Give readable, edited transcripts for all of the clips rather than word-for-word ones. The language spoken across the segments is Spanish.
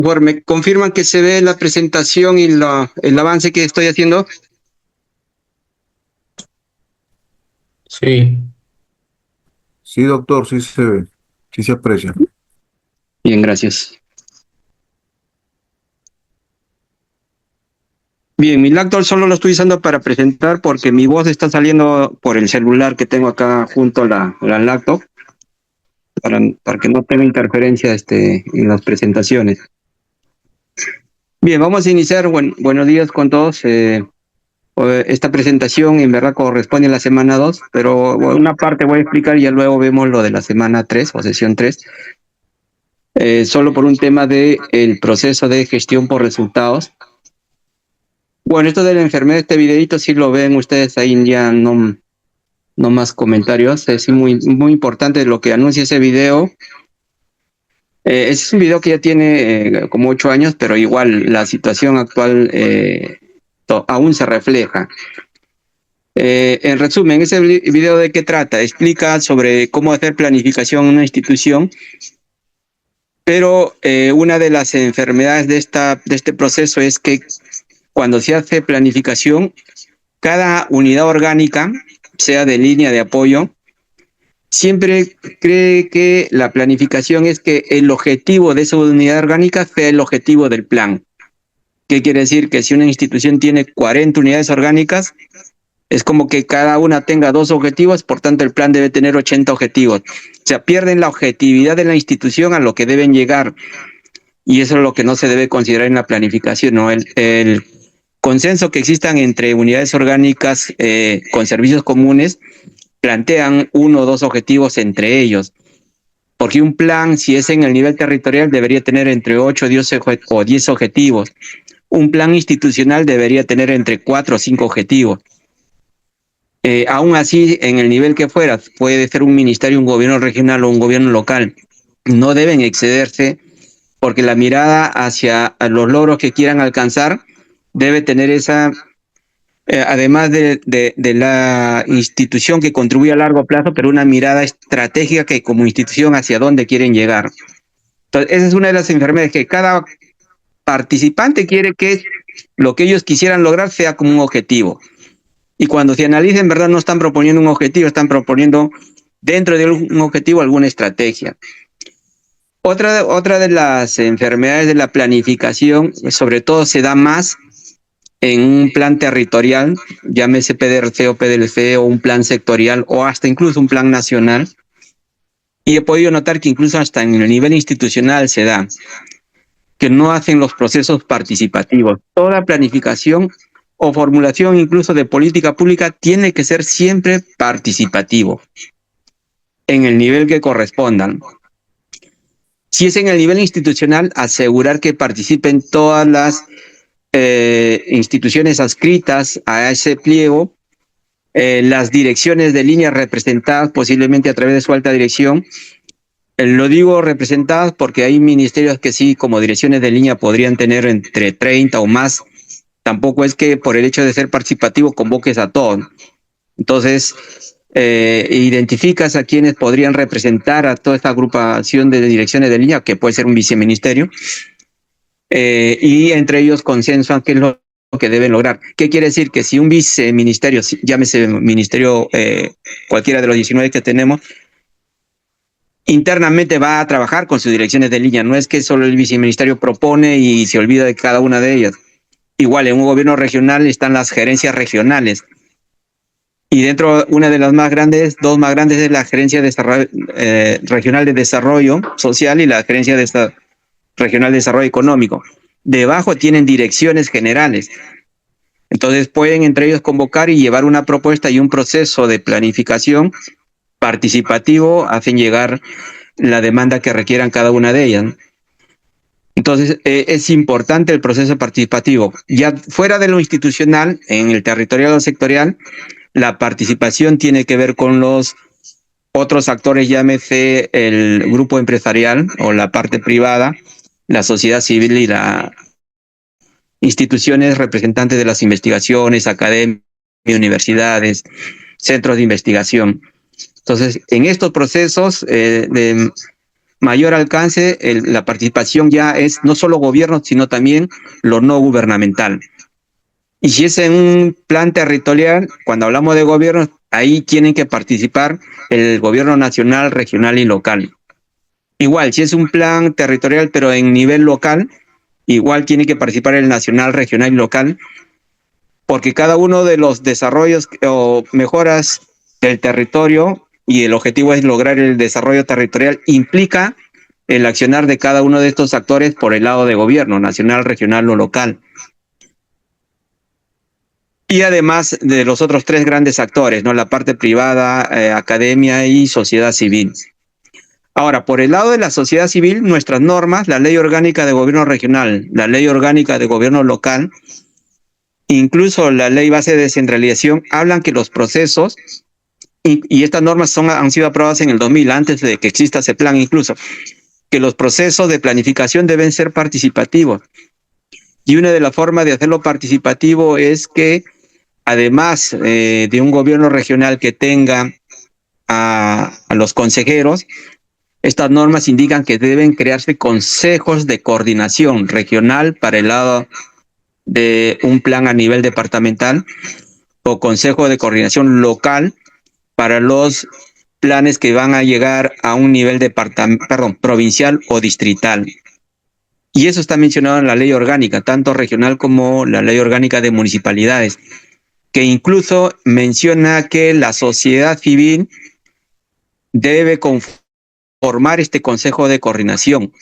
Bueno, ¿me confirman que se ve la presentación y el avance que estoy haciendo? Sí, Sí, doctor, sí se ve, sí se aprecia. Bien, gracias. Bien, mi laptop solo lo estoy usando para presentar porque mi voz está saliendo por el celular que tengo acá junto a la laptop para que no tenga interferencia en las presentaciones. Bien, vamos a iniciar. Buenos días con todos. Esta presentación en verdad corresponde a la semana 2, pero una parte voy a explicar y ya luego vemos lo de la semana 3 o sesión 3. Solo por un tema de el proceso de gestión por resultados. Bueno, esto de la enfermedad, este videito sí lo ven ustedes ahí, ya no más comentarios. Es muy importante lo que anuncia ese video. Es un video que ya tiene como 8 años, pero igual la situación actual aún se refleja. En resumen, ese video de qué trata, explica sobre cómo hacer planificación en una institución, pero una de las enfermedades de este proceso es que cuando se hace planificación, cada unidad orgánica, sea de línea de apoyo, siempre cree que la planificación es que el objetivo de esa unidad orgánica sea el objetivo del plan. ¿Qué quiere decir? Que si una institución tiene 40 unidades orgánicas, es como que cada una tenga 2 objetivos, por tanto el plan debe tener 80 objetivos. O sea, pierden la objetividad de la institución a lo que deben llegar. Y eso es lo que no se debe considerar en la planificación, ¿no? El consenso que existan entre unidades orgánicas con servicios comunes plantean 1 o 2 objetivos entre ellos. Porque un plan, si es en el nivel territorial, debería tener entre 8 o 10 objetivos. Un plan institucional debería tener entre 4 o 5 objetivos. Aún así, en el nivel que fuera, puede ser un ministerio, un gobierno regional o un gobierno local, no deben excederse porque la mirada hacia los logros que quieran alcanzar debe tener esa, además de la institución que contribuye a largo plazo, pero una mirada estratégica que como institución hacia dónde quieren llegar. Entonces, esa es una de las enfermedades que cada participante quiere que lo que ellos quisieran lograr sea como un objetivo. Y cuando se analiza, en verdad no están proponiendo un objetivo, están proponiendo dentro de un objetivo alguna estrategia. Otra de las enfermedades de la planificación, sobre todo se da más en un plan territorial, llámese PDRC o PDLC o un plan sectorial o hasta incluso un plan nacional. Y he podido notar que incluso hasta en el nivel institucional se da, que no hacen los procesos participativos. Toda planificación o formulación incluso de política pública tiene que ser siempre participativo en el nivel que correspondan. Si es en el nivel institucional, asegurar que participen todas las instituciones adscritas a ese pliego, las direcciones de líneas representadas posiblemente a través de su alta dirección. Lo digo representadas porque hay ministerios que sí, como direcciones de línea, podrían tener entre 30 o más. Tampoco es que por el hecho de ser participativo convoques a todos. Entonces, identificas a quienes podrían representar a toda esta agrupación de direcciones de línea, que puede ser un viceministerio, y entre ellos consensuan qué es lo que deben lograr. ¿Qué quiere decir? Que si un viceministerio, llámese ministerio cualquiera de los 19 que tenemos, internamente va a trabajar con sus direcciones de línea, no es que solo el viceministerio propone y se olvida de cada una de ellas. Igual, en un gobierno regional están las gerencias regionales. Y dentro, una de las más grandes, 2 más grandes, es la Gerencia Regional de Desarrollo Social y la Gerencia Regional de Desarrollo Económico. Debajo tienen direcciones generales. Entonces pueden entre ellos convocar y llevar una propuesta y un proceso de planificación participativo, hacen llegar la demanda que requieran cada una de ellas. Entonces, es importante el proceso participativo. Ya fuera de lo institucional, en el territorial o sectorial, la participación tiene que ver con los otros actores, llámese el grupo empresarial o la parte privada, la sociedad civil y las instituciones representantes de las investigaciones, academias, universidades, centros de investigación. Entonces, en estos procesos mayor alcance, la participación ya es no solo gobierno, sino también lo no gubernamental. Y si es en un plan territorial, cuando hablamos de gobierno, ahí tienen que participar el gobierno nacional, regional y local. Igual, si es un plan territorial, pero en nivel local, igual tiene que participar el nacional, regional y local, porque cada uno de los desarrollos o mejoras del territorio, y el objetivo es lograr el desarrollo territorial, implica el accionar de cada uno de estos actores por el lado de gobierno, nacional, regional o local. Y además de los otros tres grandes actores, ¿no? La parte privada, academia y sociedad civil. Ahora, por el lado de la sociedad civil, nuestras normas, la Ley Orgánica de Gobierno Regional, la Ley Orgánica de Gobierno Local, incluso la Ley Base de Descentralización, hablan que los procesos, y estas normas han sido aprobadas en el 2000, antes de que exista ese plan incluso, que los procesos de planificación deben ser participativos. Y una de las formas de hacerlo participativo es que, además de un gobierno regional que tenga a los consejeros, estas normas indican que deben crearse consejos de coordinación regional para el lado de un plan a nivel departamental o consejo de coordinación local para los planes que van a llegar a un nivel provincial o distrital. Y eso está mencionado en la ley orgánica, tanto regional como la ley orgánica de municipalidades, que incluso menciona que la sociedad civil debe conformar este consejo de coordinación.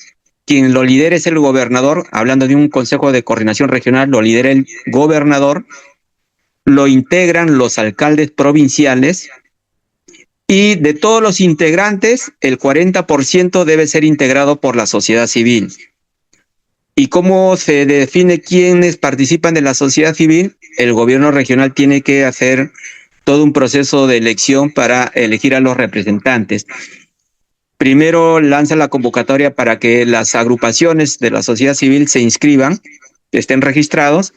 Quien lo lidera es el gobernador, hablando de un consejo de coordinación regional, lo lidera el gobernador, lo integran los alcaldes provinciales, y de todos los integrantes, el 40% debe ser integrado por la sociedad civil. ¿Y cómo se define quiénes participan de la sociedad civil? El gobierno regional tiene que hacer todo un proceso de elección para elegir a los representantes. Primero lanza la convocatoria para que las agrupaciones de la sociedad civil se inscriban, estén registrados.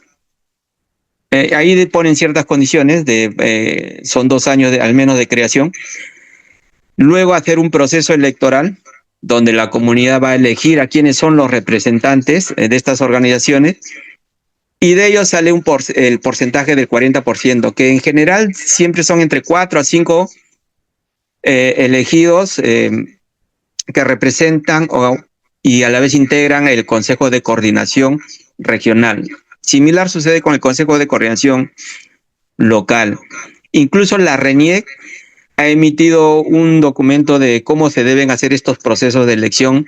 Ahí ponen ciertas condiciones, son 2 años al menos de creación. Luego hacer un proceso electoral donde la comunidad va a elegir a quiénes son los representantes de estas organizaciones, y de ellos sale el porcentaje del 40%, que en general siempre son entre 4 a 5 elegidos que representan y a la vez integran el Consejo de Coordinación Regional. Similar sucede con el Consejo de Coordinación Local. Incluso la RENIEC ha emitido un documento de cómo se deben hacer estos procesos de elección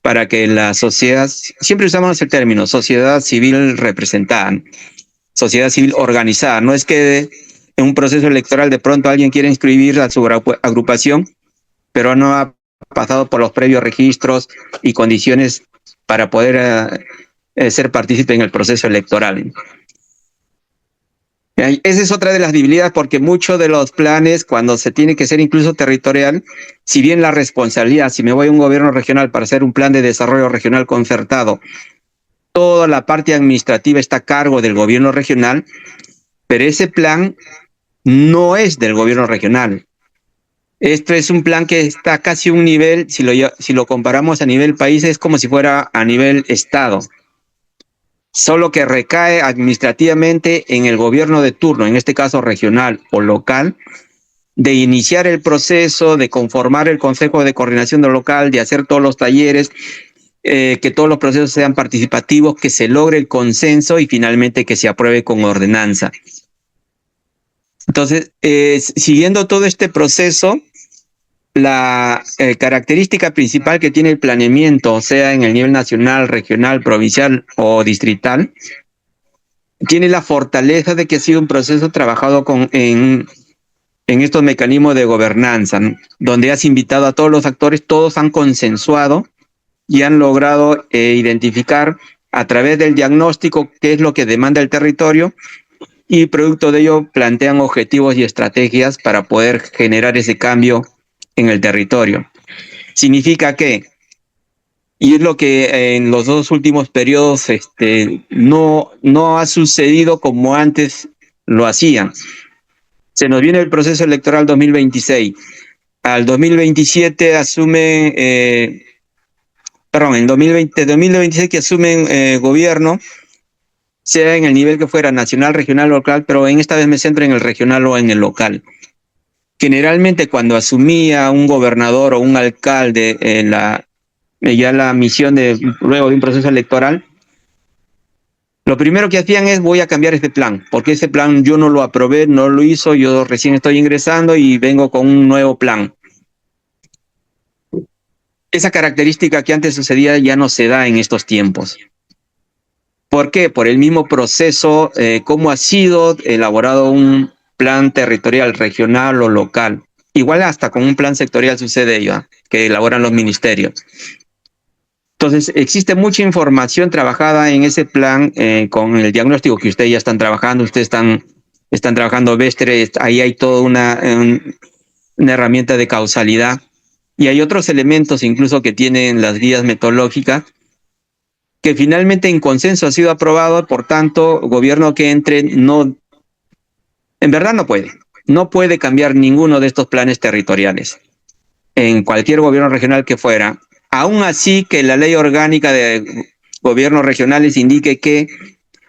para que la sociedad, siempre usamos el término sociedad civil representada, sociedad civil organizada. No es que en un proceso electoral de pronto alguien quiere inscribir a su agrupación, pero no ha pasado por los previos registros y condiciones para poder ser partícipe en el proceso electoral. Esa es otra de las debilidades, porque muchos de los planes, cuando se tiene que ser incluso territorial, si bien la responsabilidad, si me voy a un gobierno regional para hacer un plan de desarrollo regional concertado, toda la parte administrativa está a cargo del gobierno regional, pero ese plan no es del gobierno regional. Esto es un plan que está casi a un nivel, si lo comparamos a nivel país, es como si fuera a nivel estado, solo que recae administrativamente en el gobierno de turno, en este caso regional o local, de iniciar el proceso, de conformar el Consejo de Coordinación Local, de hacer todos los talleres, que todos los procesos sean participativos, que se logre el consenso y finalmente que se apruebe con ordenanza. Entonces, siguiendo todo este proceso, la característica principal que tiene el planeamiento, sea en el nivel nacional, regional, provincial o distrital, tiene la fortaleza de que ha sido un proceso trabajado en estos mecanismos de gobernanza, ¿no? Donde has invitado a todos los actores, todos han consensuado y han logrado identificar a través del diagnóstico qué es lo que demanda el territorio, y producto de ello plantean objetivos y estrategias para poder generar ese cambio en el territorio. Significa que, y es lo que en los 2 últimos periodos no ha sucedido como antes lo hacían. Se nos viene el proceso electoral 2026. Al 2027 asume perdón, en 2026 que asumen gobierno, sea en el nivel que fuera, nacional, regional, local, pero en esta vez me centro en el regional o en el local. Generalmente cuando asumía un gobernador o un alcalde ya la misión luego de un proceso electoral, lo primero que hacían es voy a cambiar este plan, porque ese plan yo no lo aprobé, no lo hizo, yo recién estoy ingresando y vengo con un nuevo plan. Esa característica que antes sucedía ya no se da en estos tiempos. ¿Por qué? Por el mismo proceso, cómo ha sido elaborado un plan territorial, regional o local. Igual hasta con un plan sectorial sucede ello, que elaboran los ministerios. Entonces, existe mucha información trabajada en ese plan con el diagnóstico que ustedes ya están trabajando, ustedes están trabajando Vestre, ahí hay toda una herramienta de causalidad y hay otros elementos incluso que tienen las guías metodológicas que finalmente en consenso ha sido aprobado, por tanto, gobierno que entre no, en verdad no puede cambiar ninguno de estos planes territoriales en cualquier gobierno regional que fuera, aún así que la ley orgánica de gobiernos regionales indique que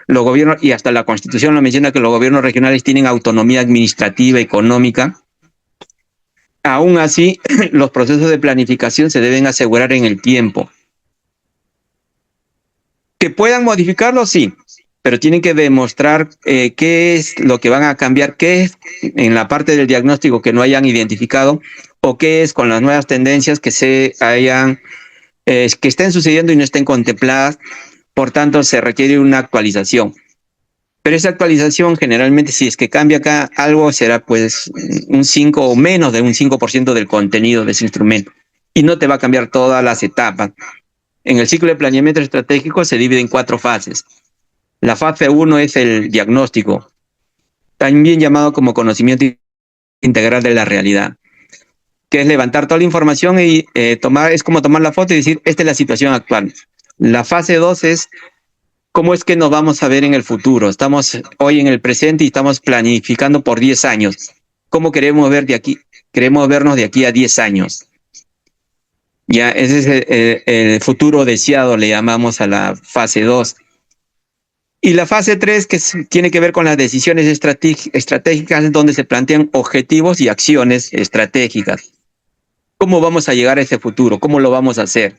los gobiernos, y hasta la Constitución lo menciona, que los gobiernos regionales tienen autonomía administrativa, económica. Aún así, los procesos de planificación se deben asegurar en el tiempo. Que puedan modificarlo, sí, pero tienen que demostrar qué es lo que van a cambiar, qué es en la parte del diagnóstico que no hayan identificado o qué es con las nuevas tendencias que que estén sucediendo y no estén contempladas. Por tanto, se requiere una actualización. Pero esa actualización generalmente, si es que cambia acá algo, será pues un 5 o menos de un 5% del contenido de ese instrumento. Y no te va a cambiar todas las etapas. En el ciclo de planeamiento estratégico se divide en 4 fases. La fase 1 es el diagnóstico, también llamado como conocimiento integral de la realidad, que es levantar toda la información y es como tomar la foto y decir, esta es la situación actual. La fase 2 es cómo es que nos vamos a ver en el futuro. Estamos hoy en el presente y estamos planificando por 10 años. ¿Cómo queremos vernos de aquí a 10 años? Ya, ese es el futuro deseado, le llamamos a la fase 2. Y la fase 3, que tiene que ver con las decisiones estratégicas, donde se plantean objetivos y acciones estratégicas. ¿Cómo vamos a llegar a ese futuro? ¿Cómo lo vamos a hacer?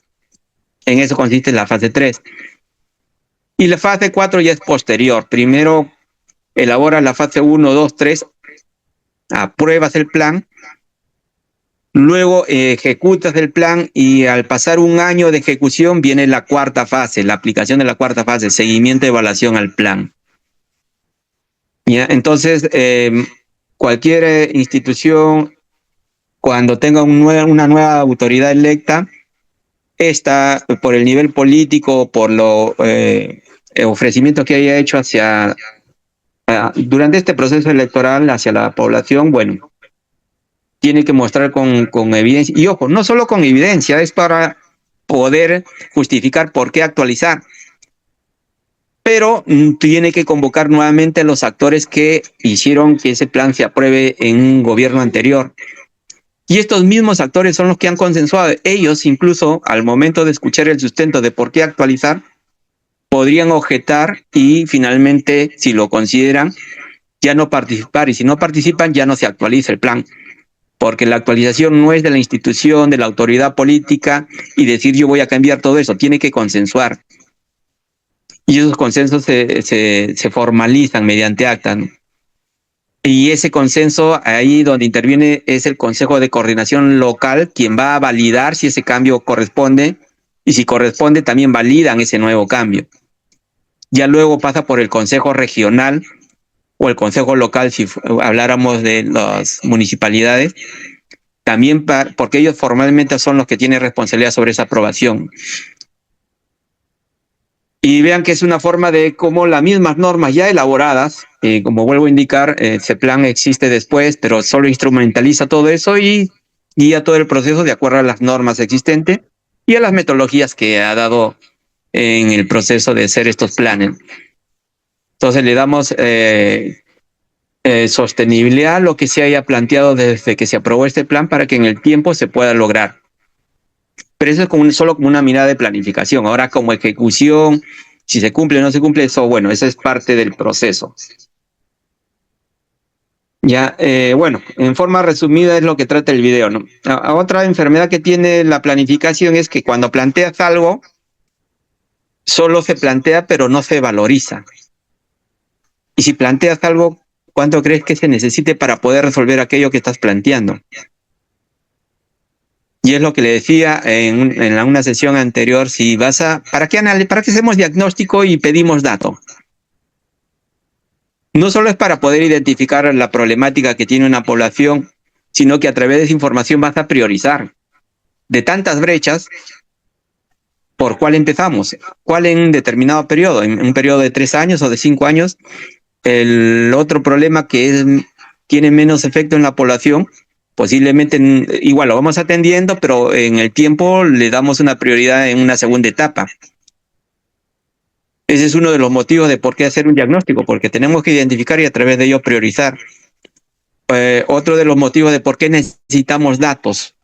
En eso consiste la fase 3. Y la fase 4 ya es posterior. Primero elaboras la fase 1, 2, 3, apruebas el plan, luego ejecutas el plan y al pasar un año de ejecución viene la cuarta fase, la aplicación de la cuarta fase, seguimiento y evaluación al plan. ¿Ya? Entonces, cualquier institución, cuando tenga una nueva autoridad electa, esta, por el nivel político, por los ofrecimientos que haya hecho durante este proceso electoral hacia la población, bueno, tiene que mostrar con evidencia. Y ojo, no solo con evidencia, es para poder justificar por qué actualizar. Pero tiene que convocar nuevamente a los actores que hicieron que ese plan se apruebe en un gobierno anterior. Y estos mismos actores son los que han consensuado. Ellos, incluso, al momento de escuchar el sustento de por qué actualizar, podrían objetar y finalmente, si lo consideran, ya no participar. Y si no participan, ya no se actualiza el plan. Porque la actualización no es de la institución, de la autoridad política, y decir yo voy a cambiar todo eso. Tiene que consensuar. Y esos consensos se formalizan mediante acta, ¿no? Y ese consenso, ahí donde interviene, es el Consejo de Coordinación Local, quien va a validar si ese cambio corresponde, y si corresponde, también validan ese nuevo cambio. Ya luego pasa por el Consejo Regional o el Consejo Local, si habláramos de las municipalidades, también porque ellos formalmente son los que tienen responsabilidad sobre esa aprobación. Y vean que es una forma de cómo las mismas normas ya elaboradas, como vuelvo a indicar, ese plan existe después, pero solo instrumentaliza todo eso y guía todo el proceso de acuerdo a las normas existentes y a las metodologías que ha dado en el proceso de hacer estos planes. Entonces le damos sostenibilidad a lo que se haya planteado desde que se aprobó este plan para que en el tiempo se pueda lograr. Pero eso es solo como una mirada de planificación. Ahora como ejecución, si se cumple o no se cumple, eso, bueno, eso es parte del proceso. Ya, bueno, en forma resumida es lo que trata el video, ¿no? Otra enfermedad que tiene la planificación es que cuando planteas algo, solo se plantea pero no se valoriza. Y si planteas algo, ¿cuánto crees que se necesite para poder resolver aquello que estás planteando? Y es lo que le decía en una sesión anterior, si vas a, ¿para qué hacemos diagnóstico y pedimos datos? No solo es para poder identificar la problemática que tiene una población, sino que a través de esa información vas a priorizar. De tantas brechas, ¿por cuál empezamos? ¿Cuál en un determinado periodo? En un periodo de 3 años o de 5 años, el otro problema que tiene menos efecto en la población, posiblemente igual lo vamos atendiendo, pero en el tiempo le damos una prioridad en una segunda etapa. Ese es uno de los motivos de por qué hacer un diagnóstico, porque tenemos que identificar y a través de ello priorizar. Otro de los motivos de por qué necesitamos datos,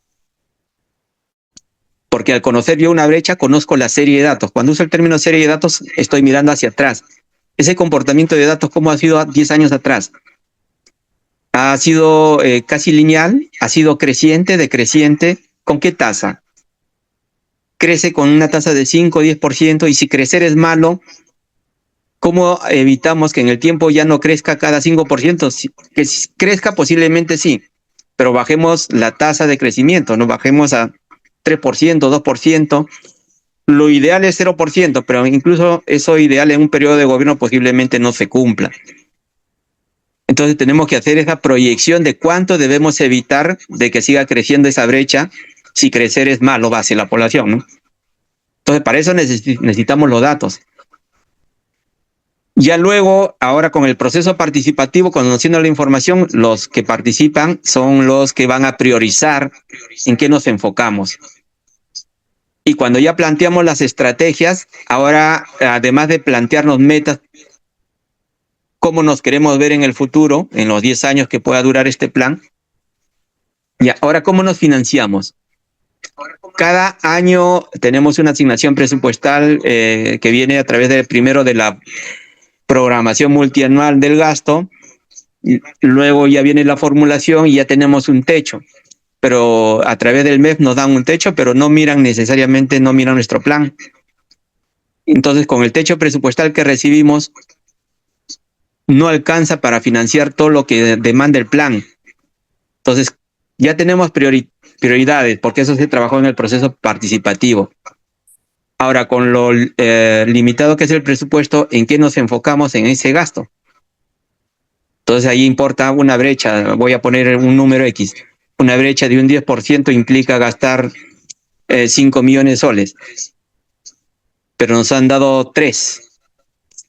porque al conocer yo una brecha, conozco la serie de datos. Cuando uso el término serie de datos, estoy mirando hacia atrás. Ese comportamiento de datos, ¿cómo ha sido 10 años atrás? Ha sido casi lineal, ha sido creciente, decreciente. ¿Con qué tasa? Crece con una tasa de 5 o 10%, y si crecer es malo, ¿cómo evitamos que en el tiempo ya no crezca cada 5%? Que crezca posiblemente sí, pero bajemos la tasa de crecimiento, no bajemos a 3%, 2%. Lo ideal es 0%, pero incluso eso ideal en un periodo de gobierno posiblemente no se cumpla. Entonces tenemos que hacer esa proyección de cuánto debemos evitar de que siga creciendo esa brecha, si crecer es malo hacia la población, ¿no? Entonces para eso necesitamos los datos. Ya luego, ahora con el proceso participativo, conociendo la información, los que participan son los que van a priorizar en qué nos enfocamos. Y cuando ya planteamos las estrategias, ahora, además de plantearnos metas, cómo nos queremos ver en el futuro, en los 10 años que pueda durar este plan, y ahora cómo nos financiamos. Cada año tenemos una asignación presupuestal que viene a través primero de la programación multianual del gasto, luego ya viene la formulación y ya tenemos un techo, pero a través del MEF nos dan un techo, pero no miran necesariamente, no miran nuestro plan. Entonces, con el techo presupuestal que recibimos, no alcanza para financiar todo lo que demanda el plan. Entonces, ya tenemos prioridades, porque eso se trabajó en el proceso participativo. Ahora, con lo limitado que es el presupuesto, ¿en qué nos enfocamos en ese gasto? Entonces, ahí importa una brecha. Voy a poner un número X. Una brecha de un 10% implica gastar 5 millones de soles. Pero nos han dado 3.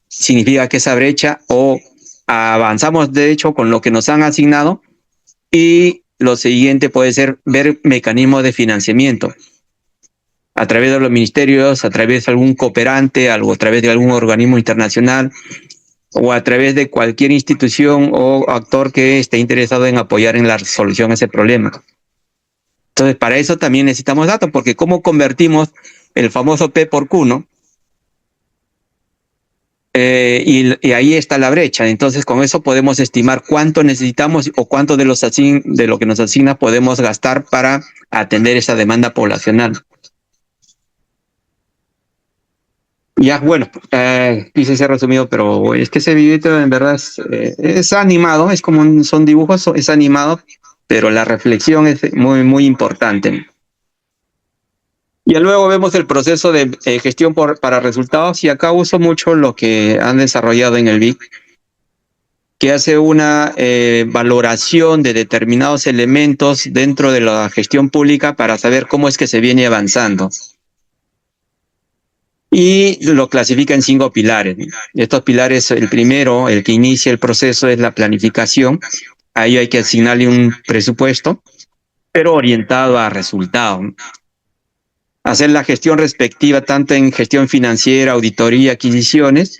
Significa que esa brecha, o avanzamos de hecho con lo que nos han asignado, y lo siguiente puede ser ver mecanismos de financiamiento a través de los ministerios, a través de algún cooperante, a través de algún organismo internacional, o a través de cualquier institución o actor que esté interesado en apoyar en la solución a ese problema. Entonces, para eso también necesitamos datos, porque ¿cómo convertimos el famoso P por Q, no? Y ahí está la brecha. Entonces, con eso podemos estimar cuánto necesitamos o cuánto de lo que nos asigna podemos gastar para atender esa demanda poblacional. Ya, bueno, quise ser resumido, pero es que ese videito en verdad es animado, es como son dibujos, es animado, pero la reflexión es muy, muy importante. Y luego vemos el proceso de gestión para resultados, y acá uso mucho lo que han desarrollado en el BIC, que hace una valoración de determinados elementos dentro de la gestión pública para saber cómo es que se viene avanzando. Y lo clasifica en 5 pilares. Estos pilares, el primero, el que inicia el proceso, es la planificación. A ello hay que asignarle un presupuesto, pero orientado a resultados. Hacer la gestión respectiva, tanto en gestión financiera, auditoría, adquisiciones,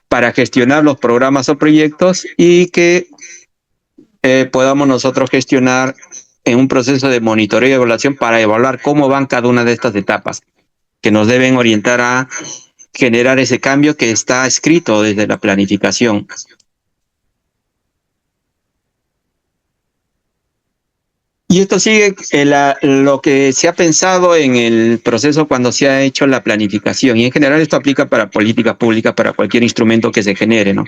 para gestionar los programas o proyectos, y que podamos nosotros gestionar en un proceso de monitoreo y evaluación para evaluar cómo van cada una de estas etapas, que nos deben orientar a generar ese cambio que está escrito desde la planificación. Y esto sigue lo que se ha pensado en el proceso cuando se ha hecho la planificación. Y en general esto aplica para políticas públicas, para cualquier instrumento que se genere, ¿no?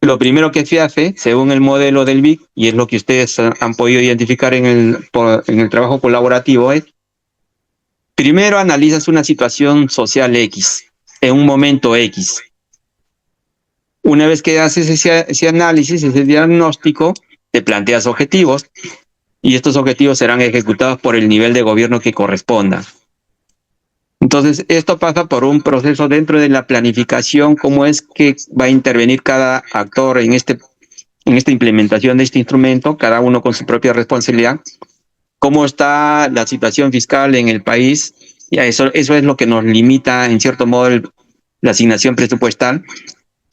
Lo primero que se hace, según el modelo del BIC, y es lo que ustedes han podido identificar en el trabajo colaborativo, es primero analizas una situación social X, en un momento X. Una vez que haces ese análisis, ese diagnóstico, te planteas objetivos y estos objetivos serán ejecutados por el nivel de gobierno que corresponda. Entonces, esto pasa por un proceso dentro de la planificación, cómo es que va a intervenir cada actor en esta implementación de este instrumento, cada uno con su propia responsabilidad, cómo está la situación fiscal en el país, y eso es lo que nos limita, en cierto modo, la asignación presupuestal.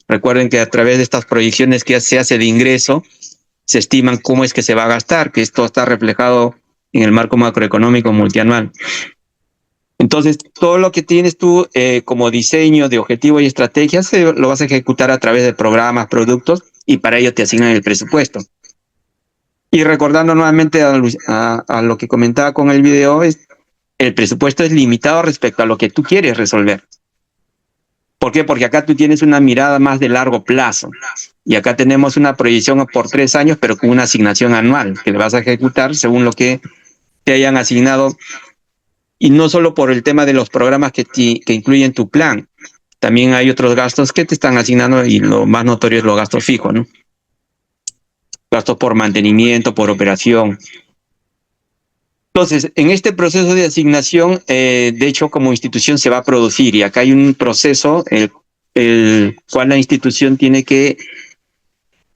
Recuerden que a través de estas proyecciones que se hace de ingreso, se estiman cómo es que se va a gastar, que esto está reflejado en el marco macroeconómico multianual. Entonces, todo lo que tienes tú como diseño de objetivos y estrategias lo vas a ejecutar a través de programas, productos, y para ello te asignan el presupuesto. Y recordando nuevamente a lo que comentaba con el video, el presupuesto es limitado respecto a lo que tú quieres resolver. ¿Por qué? Porque acá tú tienes una mirada más de largo plazo. Y acá tenemos una proyección por 3 años, pero con una asignación anual que le vas a ejecutar según lo que te hayan asignado. Y no solo por el tema de los programas que incluyen tu plan. También hay otros gastos que te están asignando y lo más notorio es los gastos fijos, ¿no? Gastos por mantenimiento, por operación. Entonces, en este proceso de asignación, de hecho, como institución se va a producir y acá hay un proceso el cual la institución tiene que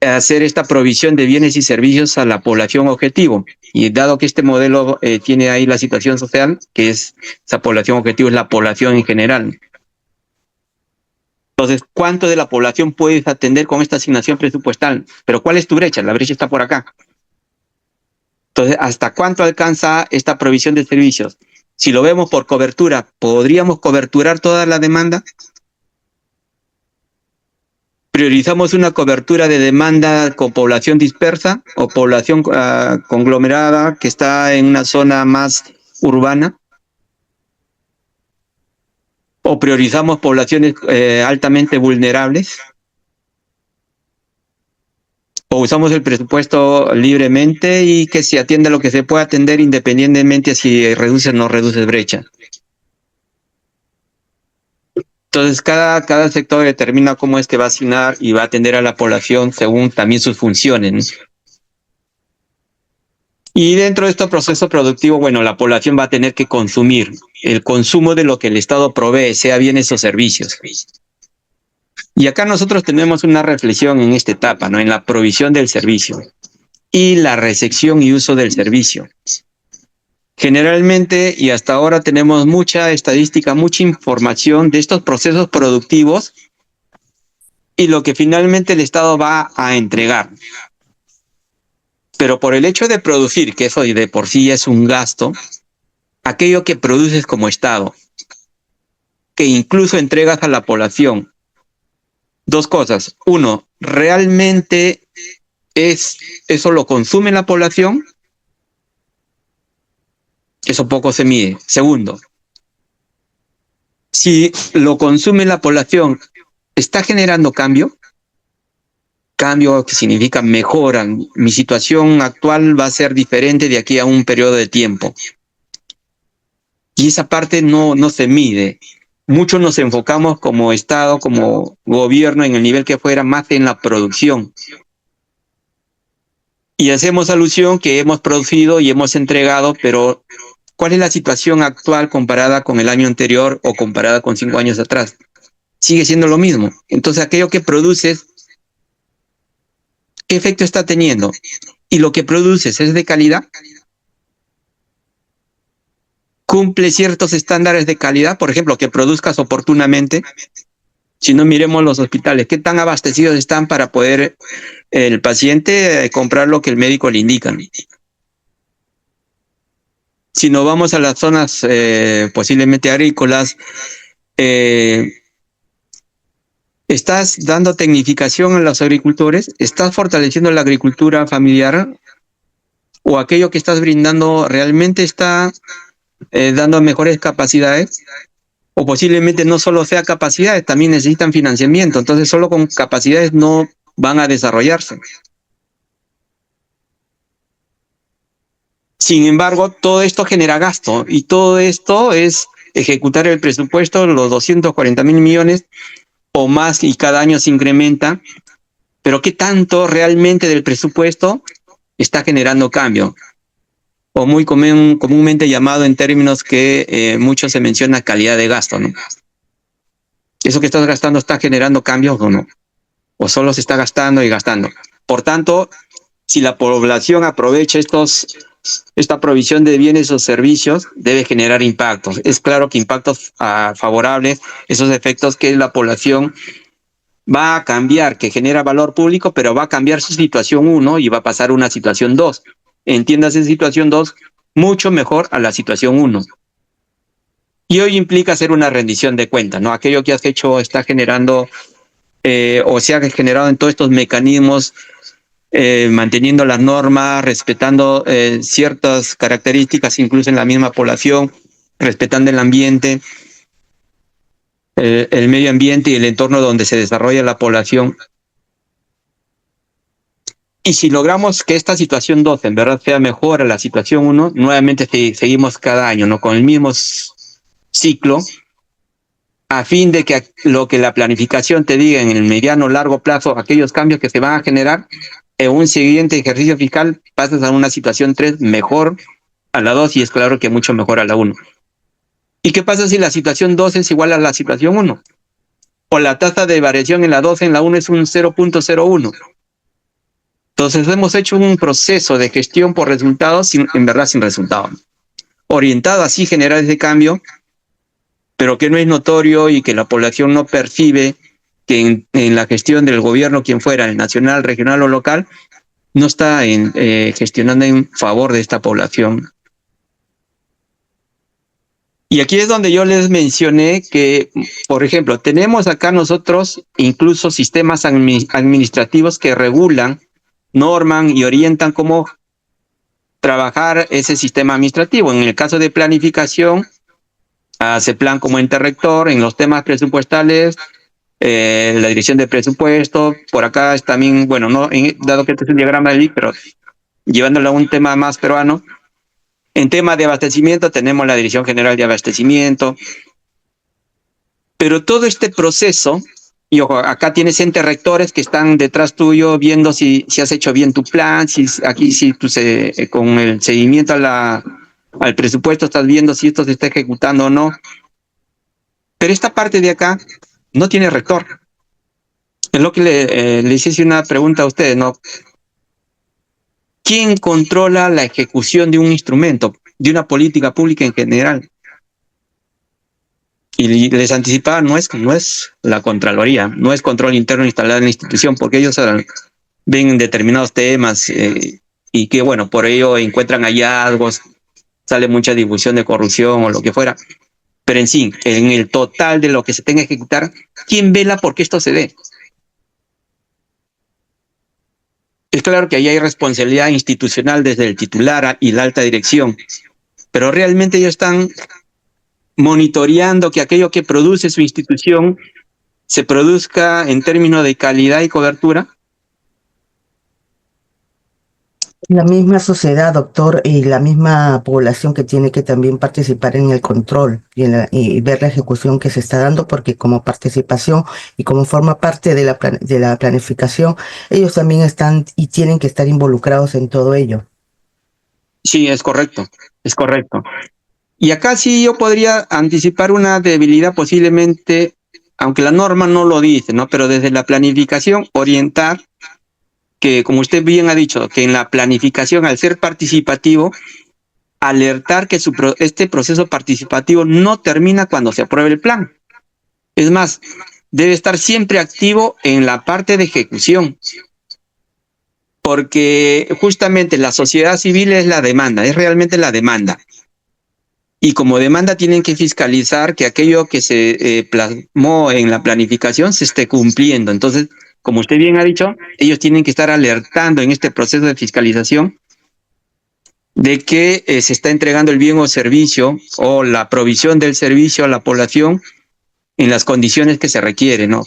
hacer esta provisión de bienes y servicios a la población objetivo. Y dado que este modelo tiene ahí la situación social, que es esa población objetivo, es la población en general. Entonces, ¿cuánto de la población puedes atender con esta asignación presupuestal? Pero ¿cuál es tu brecha? La brecha está por acá. Entonces, ¿hasta cuánto alcanza esta provisión de servicios? Si lo vemos por cobertura, ¿podríamos coberturar toda la demanda? ¿Priorizamos una cobertura de demanda con población dispersa o población conglomerada que está en una zona más urbana? ¿O priorizamos poblaciones altamente vulnerables? ¿O usamos el presupuesto libremente y que se atienda lo que se pueda atender independientemente si reduces o no reduces brecha? Entonces, cada sector determina cómo es que va a asignar y va a atender a la población según también sus funciones, ¿no? Y dentro de este proceso productivo, bueno, la población va a tener que consumir el consumo de lo que el Estado provee, sea bienes o servicios. Y acá nosotros tenemos una reflexión en esta etapa, ¿no? En la provisión del servicio y la recepción y uso del servicio. Generalmente, y hasta ahora tenemos mucha estadística, mucha información de estos procesos productivos y lo que finalmente el Estado va a entregar. Pero por el hecho de producir, que eso de por sí es un gasto, aquello que produces como Estado, que incluso entregas a la población, dos cosas. Uno, ¿realmente eso lo consume la población? Eso poco se mide. Segundo, si lo consume la población, ¿está generando cambio? Cambio que significa mejora. Mi situación actual va a ser diferente de aquí a un periodo de tiempo. Y esa parte no se mide. Muchos nos enfocamos como Estado, como gobierno, en el nivel que fuera, más en la producción. Y hacemos alusión que hemos producido y hemos entregado, pero ¿cuál es la situación actual comparada con el año anterior o comparada con 5 años atrás? Sigue siendo lo mismo. Entonces, aquello que produces, ¿qué efecto está teniendo? ¿Y lo que produces es de calidad? ¿Cumple ciertos estándares de calidad? Por ejemplo, que produzcas oportunamente, Si no, miremos los hospitales, qué tan abastecidos están para poder el paciente comprar lo que el médico le indica. Si nos vamos a las zonas posiblemente agrícolas, ¿estás dando tecnificación a los agricultores? ¿Estás fortaleciendo la agricultura familiar? ¿O aquello que estás brindando realmente está dando mejores capacidades? O posiblemente no solo sea capacidades, también necesitan financiamiento. Entonces solo con capacidades no van a desarrollarse. Sin embargo, todo esto genera gasto y todo esto es ejecutar el presupuesto, los 240.000 millones o más, y cada año se incrementa. Pero ¿qué tanto realmente del presupuesto está generando cambio? O muy comúnmente llamado en términos que mucho se menciona calidad de gasto, ¿no? ¿Eso que estás gastando está generando cambios o no? ¿O solo se está gastando y gastando? Por tanto, si la población aprovecha esta provisión de bienes o servicios, debe generar impactos. Es claro que impactos favorables, esos efectos que la población va a cambiar, que genera valor público, pero va a cambiar su situación 1 y va a pasar a una situación 2. Entiéndase situación 2 mucho mejor a la situación 1. Y hoy implica hacer una rendición de cuentas, ¿no? Aquello que has hecho está generando o se ha generado en todos estos mecanismos, manteniendo las normas, respetando ciertas características, incluso en la misma población, respetando el ambiente, el medio ambiente y el entorno donde se desarrolla la población. Y si logramos que esta situación 2 en verdad sea mejor a la situación 1, nuevamente seguimos cada año, ¿no? Con el mismo ciclo, a fin de que lo que la planificación te diga en el mediano o largo plazo, aquellos cambios que se van a generar, en un siguiente ejercicio fiscal pasas a una situación 3 mejor a la 2 y es claro que mucho mejor a la 1. ¿Y qué pasa si la situación 2 es igual a la situación 1? O la tasa de variación en la 2 en la 1 es un 0.01. Entonces hemos hecho un proceso de gestión por resultados, en verdad sin resultados, orientado así a generar ese cambio, pero que no es notorio y que la población no percibe que en la gestión del gobierno, quien fuera, el nacional, regional o local, no está gestionando en favor de esta población. Y aquí es donde yo les mencioné que, por ejemplo, tenemos acá nosotros incluso sistemas administrativos que regulan, norman y orientan cómo trabajar ese sistema administrativo. En el caso de planificación, hace plan como ente rector. En los temas presupuestales, la dirección de presupuesto. Por acá es también, bueno, no, dado que este es un diagrama del IC, pero llevándolo a un tema más peruano. En tema de abastecimiento tenemos la Dirección General de Abastecimiento. Pero todo este proceso, y ojo, acá tienes entes rectores que están detrás tuyo viendo si has hecho bien tu plan, si tú con el seguimiento al presupuesto estás viendo si esto se está ejecutando o no. Pero esta parte de acá no tiene rector. Es lo que le hice una pregunta a ustedes, ¿no? ¿Quién controla la ejecución de un instrumento, de una política pública en general? Y les anticipaba, no es la Contraloría, no es control interno instalado en la institución, porque ellos ven determinados temas y que, bueno, por ello encuentran hallazgos, sale mucha difusión de corrupción o lo que fuera. Pero en sí, en el total de lo que se tenga que ejecutar, ¿quién vela por qué esto se dé? Es claro que ahí hay responsabilidad institucional desde el titular y la alta dirección, pero realmente ellos están monitoreando que aquello que produce su institución se produzca en términos de calidad y cobertura. La misma sociedad, doctor, y la misma población que tiene que también participar en el control y ver la ejecución que se está dando, porque como participación y como forma parte de la planificación, ellos también están y tienen que estar involucrados en todo ello. Sí, es correcto, es correcto. Y acá sí yo podría anticipar una debilidad posiblemente, aunque la norma no lo dice, ¿no? Pero desde la planificación orientar que, como usted bien ha dicho, que en la planificación, al ser participativo, alertar que este proceso participativo no termina cuando se apruebe el plan. Es más, debe estar siempre activo en la parte de ejecución, porque justamente la sociedad civil es la demanda, es realmente la demanda. Y como demanda tienen que fiscalizar que aquello que se plasmó en la planificación se esté cumpliendo. Entonces, como usted bien ha dicho, ellos tienen que estar alertando en este proceso de fiscalización de que se está entregando el bien o servicio o la provisión del servicio a la población en las condiciones que se requieren, ¿no?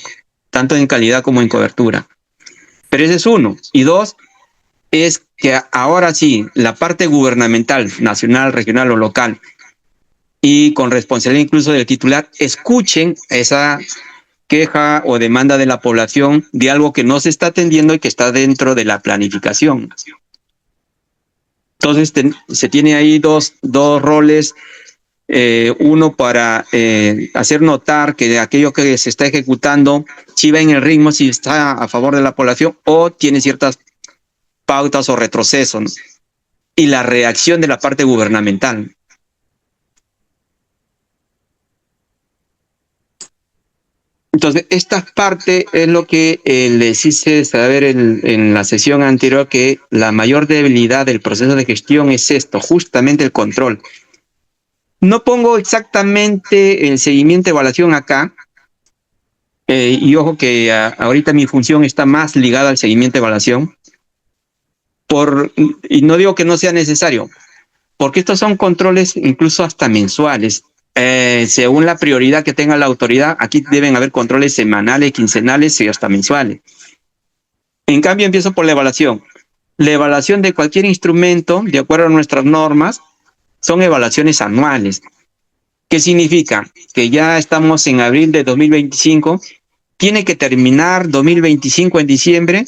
Tanto en calidad como en cobertura. Pero ese es uno. Y dos, es que ahora sí, la parte gubernamental, nacional, regional o local, y con responsabilidad incluso del titular, escuchen esa queja o demanda de la población de algo que no se está atendiendo y que está dentro de la planificación. Entonces se tiene ahí dos roles, uno para hacer notar que aquello que se está ejecutando si va en el ritmo, si está a favor de la población o tiene ciertas pautas o retrocesos, ¿no? Y la reacción de la parte gubernamental. Entonces, esta parte es lo que les hice saber en la sesión anterior, que la mayor debilidad del proceso de gestión es esto, justamente el control. No pongo exactamente el seguimiento de evaluación acá, y ojo que ahorita mi función está más ligada al seguimiento de evaluación, y no digo que no sea necesario, porque estos son controles incluso hasta mensuales. Según la prioridad que tenga la autoridad, aquí deben haber controles semanales, quincenales y hasta mensuales. En cambio, empiezo por la evaluación. La evaluación de cualquier instrumento, de acuerdo a nuestras normas, son evaluaciones anuales. ¿Qué significa? Que ya estamos en abril de 2025, tiene que terminar 2025 en diciembre,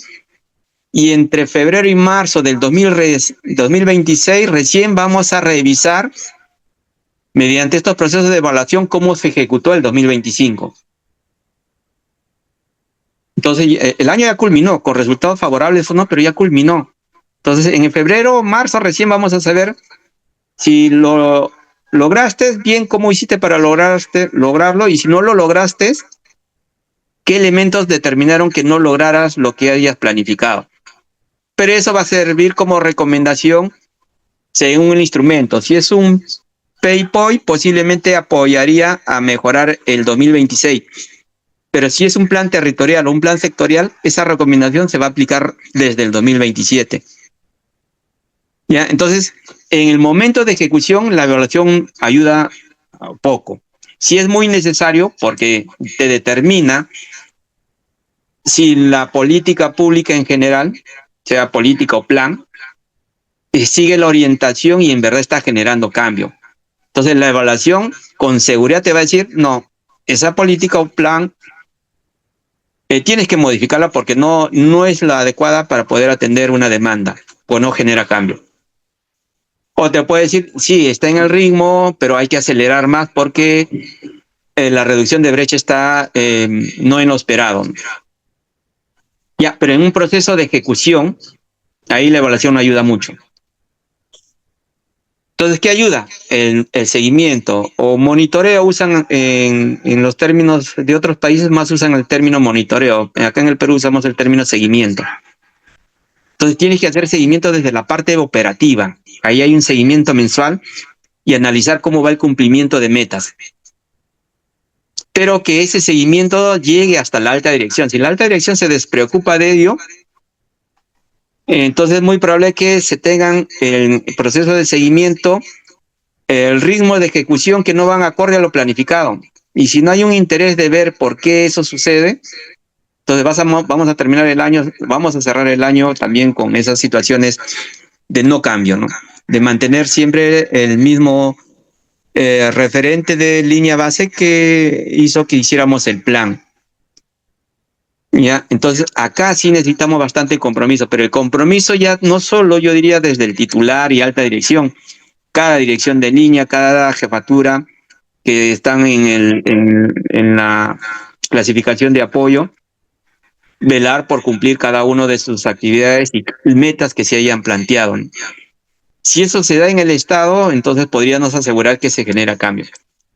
y entre febrero y marzo del 2026 recién vamos a revisar mediante estos procesos de evaluación cómo se ejecutó el 2025. Entonces, el año ya culminó, con resultados favorables o no, pero ya culminó. Entonces, en febrero o marzo recién vamos a saber si lo lograste, bien, cómo hiciste para lograrlo, y si no lo lograste, qué elementos determinaron que no lograras lo que hayas planificado. Pero eso va a servir como recomendación según el instrumento. Si es un PayPoint, posiblemente apoyaría a mejorar el 2026. Pero si es un plan territorial o un plan sectorial, esa recomendación se va a aplicar desde el 2027. ¿Ya? Entonces, en el momento de ejecución, la evaluación ayuda poco. Si es muy necesario, porque te determina si la política pública en general, sea política o plan, sigue la orientación y en verdad está generando cambio. Entonces, la evaluación con seguridad te va a decir, no, esa política o plan tienes que modificarla porque no es la adecuada para poder atender una demanda o no genera cambio. O te puede decir, sí, está en el ritmo, pero hay que acelerar más porque la reducción de brecha está no en lo esperado. Ya, pero en un proceso de ejecución, ahí la evaluación no ayuda mucho. Entonces, ¿qué ayuda? El seguimiento o monitoreo. Usan en los términos de otros países, más usan el término monitoreo. Acá en el Perú usamos el término seguimiento. Entonces tienes que hacer seguimiento desde la parte operativa. Ahí hay un seguimiento mensual y analizar cómo va el cumplimiento de metas. Pero que ese seguimiento llegue hasta la alta dirección. Si la alta dirección se despreocupa de ello, entonces es muy probable que se tengan el proceso de seguimiento, el ritmo de ejecución que no van acorde a lo planificado. Y si no hay un interés de ver por qué eso sucede, entonces vamos a terminar el año, vamos a cerrar el año también con esas situaciones de no cambio, ¿no? De mantener siempre el mismo referente de línea base que hizo que hiciéramos el plan. ¿Ya? Entonces, acá sí necesitamos bastante compromiso, pero el compromiso ya no solo, yo diría, desde el titular y alta dirección, cada dirección de línea, cada jefatura que están en la clasificación de apoyo, velar por cumplir cada uno de sus actividades y metas que se hayan planteado, ¿no? Si eso se da en el Estado, entonces podríamos asegurar que se genera cambio.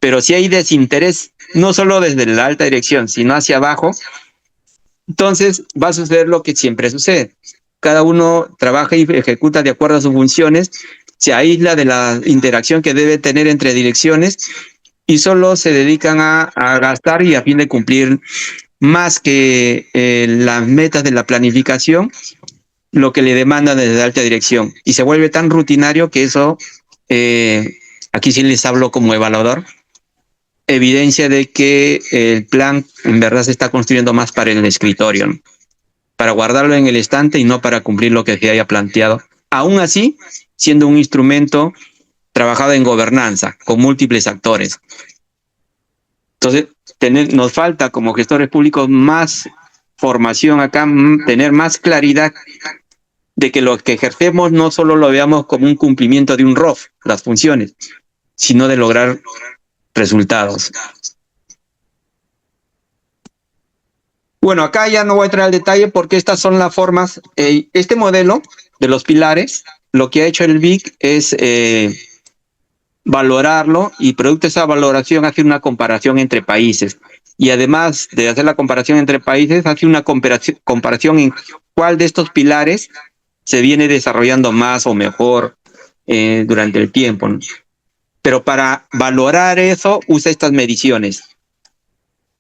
Pero si hay desinterés, no solo desde la alta dirección, sino hacia abajo, entonces va a suceder lo que siempre sucede. Cada uno trabaja y ejecuta de acuerdo a sus funciones, se aísla de la interacción que debe tener entre direcciones y solo se dedican a gastar y a fin de cumplir más que las metas de la planificación, lo que le demandan desde la alta dirección. Y se vuelve tan rutinario que eso, aquí sí les hablo como evaluador, evidencia de que el plan en verdad se está construyendo más para el escritorio, ¿no? Para guardarlo en el estante y no para cumplir lo que se haya planteado. Aún así, siendo un instrumento trabajado en gobernanza, con múltiples actores. Entonces, nos falta como gestores públicos más formación acá, tener más claridad de que lo que ejercemos no solo lo veamos como un cumplimiento de un ROF, las funciones, sino de lograr resultados. Bueno, acá ya no voy a entrar al detalle porque estas son las formas. Este modelo de los pilares, lo que ha hecho el BIC es valorarlo y producto de esa valoración hace una comparación entre países. Y además de hacer la comparación entre países, hace una comparación en cuál de estos pilares se viene desarrollando más o mejor durante el tiempo, ¿no? Pero para valorar eso usa estas mediciones.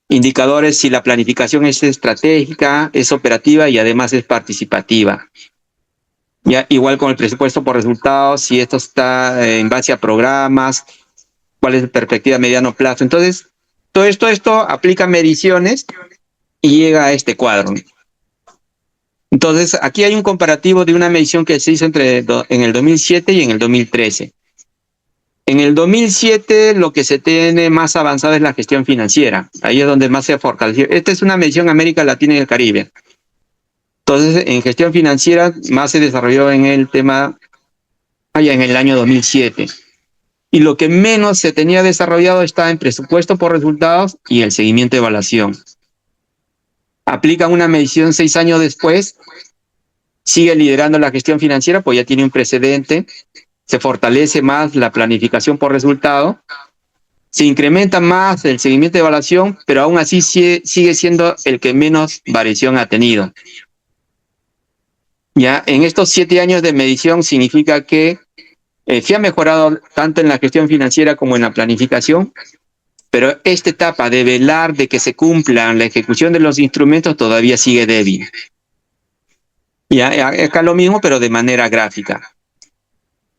Indicadores si la planificación es estratégica, es operativa y además es participativa. Ya, igual con el presupuesto por resultados, si esto está en base a programas, cuál es la perspectiva a mediano plazo. Entonces, todo esto aplica mediciones y llega a este cuadro. Entonces, aquí hay un comparativo de una medición que se hizo en el 2007 y en el 2013. En el 2007 lo que se tiene más avanzado es la gestión financiera. Ahí es donde más se ha fortalecido. Esta es una medición América Latina y el Caribe. Entonces, en gestión financiera más se desarrolló en el tema allá en el año 2007. Y lo que menos se tenía desarrollado está en presupuesto por resultados y el seguimiento de evaluación. Aplican una medición 6 años después, sigue liderando la gestión financiera, pues ya tiene un precedente, se fortalece más la planificación por resultado, se incrementa más el seguimiento de evaluación, pero aún así sigue siendo el que menos variación ha tenido. Ya en estos 7 años de medición significa que se ha mejorado tanto en la gestión financiera como en la planificación, pero esta etapa de velar de que se cumpla la ejecución de los instrumentos todavía sigue débil. Ya acá lo mismo, pero de manera gráfica.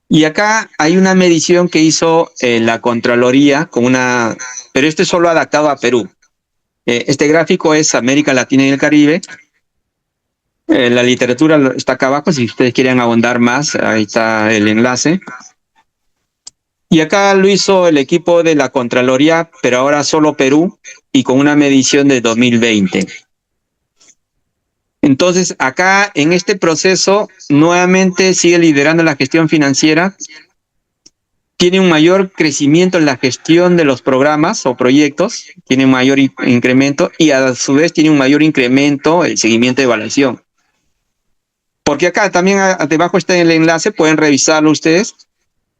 Y acá hay una medición que hizo la Contraloría pero esto es solo adaptado a Perú. Este gráfico es América Latina y el Caribe. La literatura está acá abajo, si ustedes quieren ahondar más, ahí está el enlace. Y acá lo hizo el equipo de la Contraloría, pero ahora solo Perú y con una medición de 2020. Entonces, acá en este proceso, nuevamente sigue liderando la gestión financiera, tiene un mayor crecimiento en la gestión de los programas o proyectos, tiene un mayor incremento y a su vez tiene un mayor incremento el seguimiento de evaluación. Porque acá también debajo está el enlace, pueden revisarlo ustedes,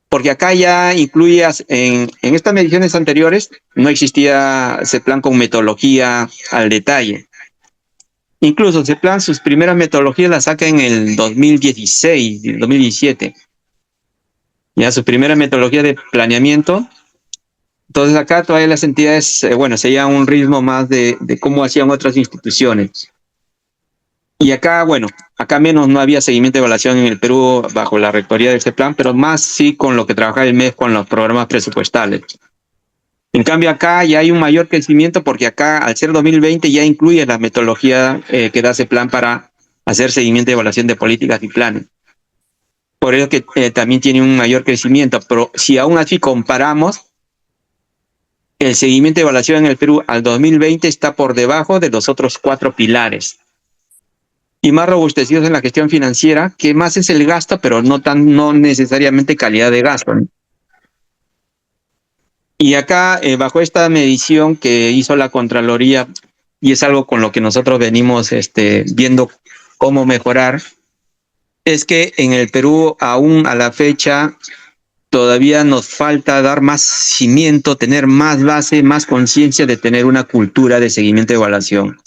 porque acá ya incluye, en estas mediciones anteriores, no existía CEPLAN con metodología al detalle. Incluso CEPLAN sus primeras metodologías las saca en el 2016, 2017. Ya su primera metodología de planeamiento. Entonces acá todavía las entidades, seguían un ritmo más de cómo hacían otras instituciones. Y acá, acá menos no había seguimiento de evaluación en el Perú bajo la rectoría de este plan, pero más sí con lo que trabajaba el MES con los programas presupuestales. En cambio acá ya hay un mayor crecimiento porque acá al ser 2020 ya incluye la metodología que da ese plan para hacer seguimiento y evaluación de políticas y planes. Por eso que también tiene un mayor crecimiento, pero si aún así comparamos, el seguimiento y evaluación en el Perú al 2020 está por debajo de los otros 4 pilares. Y más robustecidos en la gestión financiera, que más es el gasto, pero no necesariamente calidad de gasto, ¿no? Y acá, bajo esta medición que hizo la Contraloría, y es algo con lo que nosotros venimos viendo cómo mejorar, es que en el Perú aún a la fecha todavía nos falta dar más cimiento, tener más base, más conciencia de tener una cultura de seguimiento y evaluación.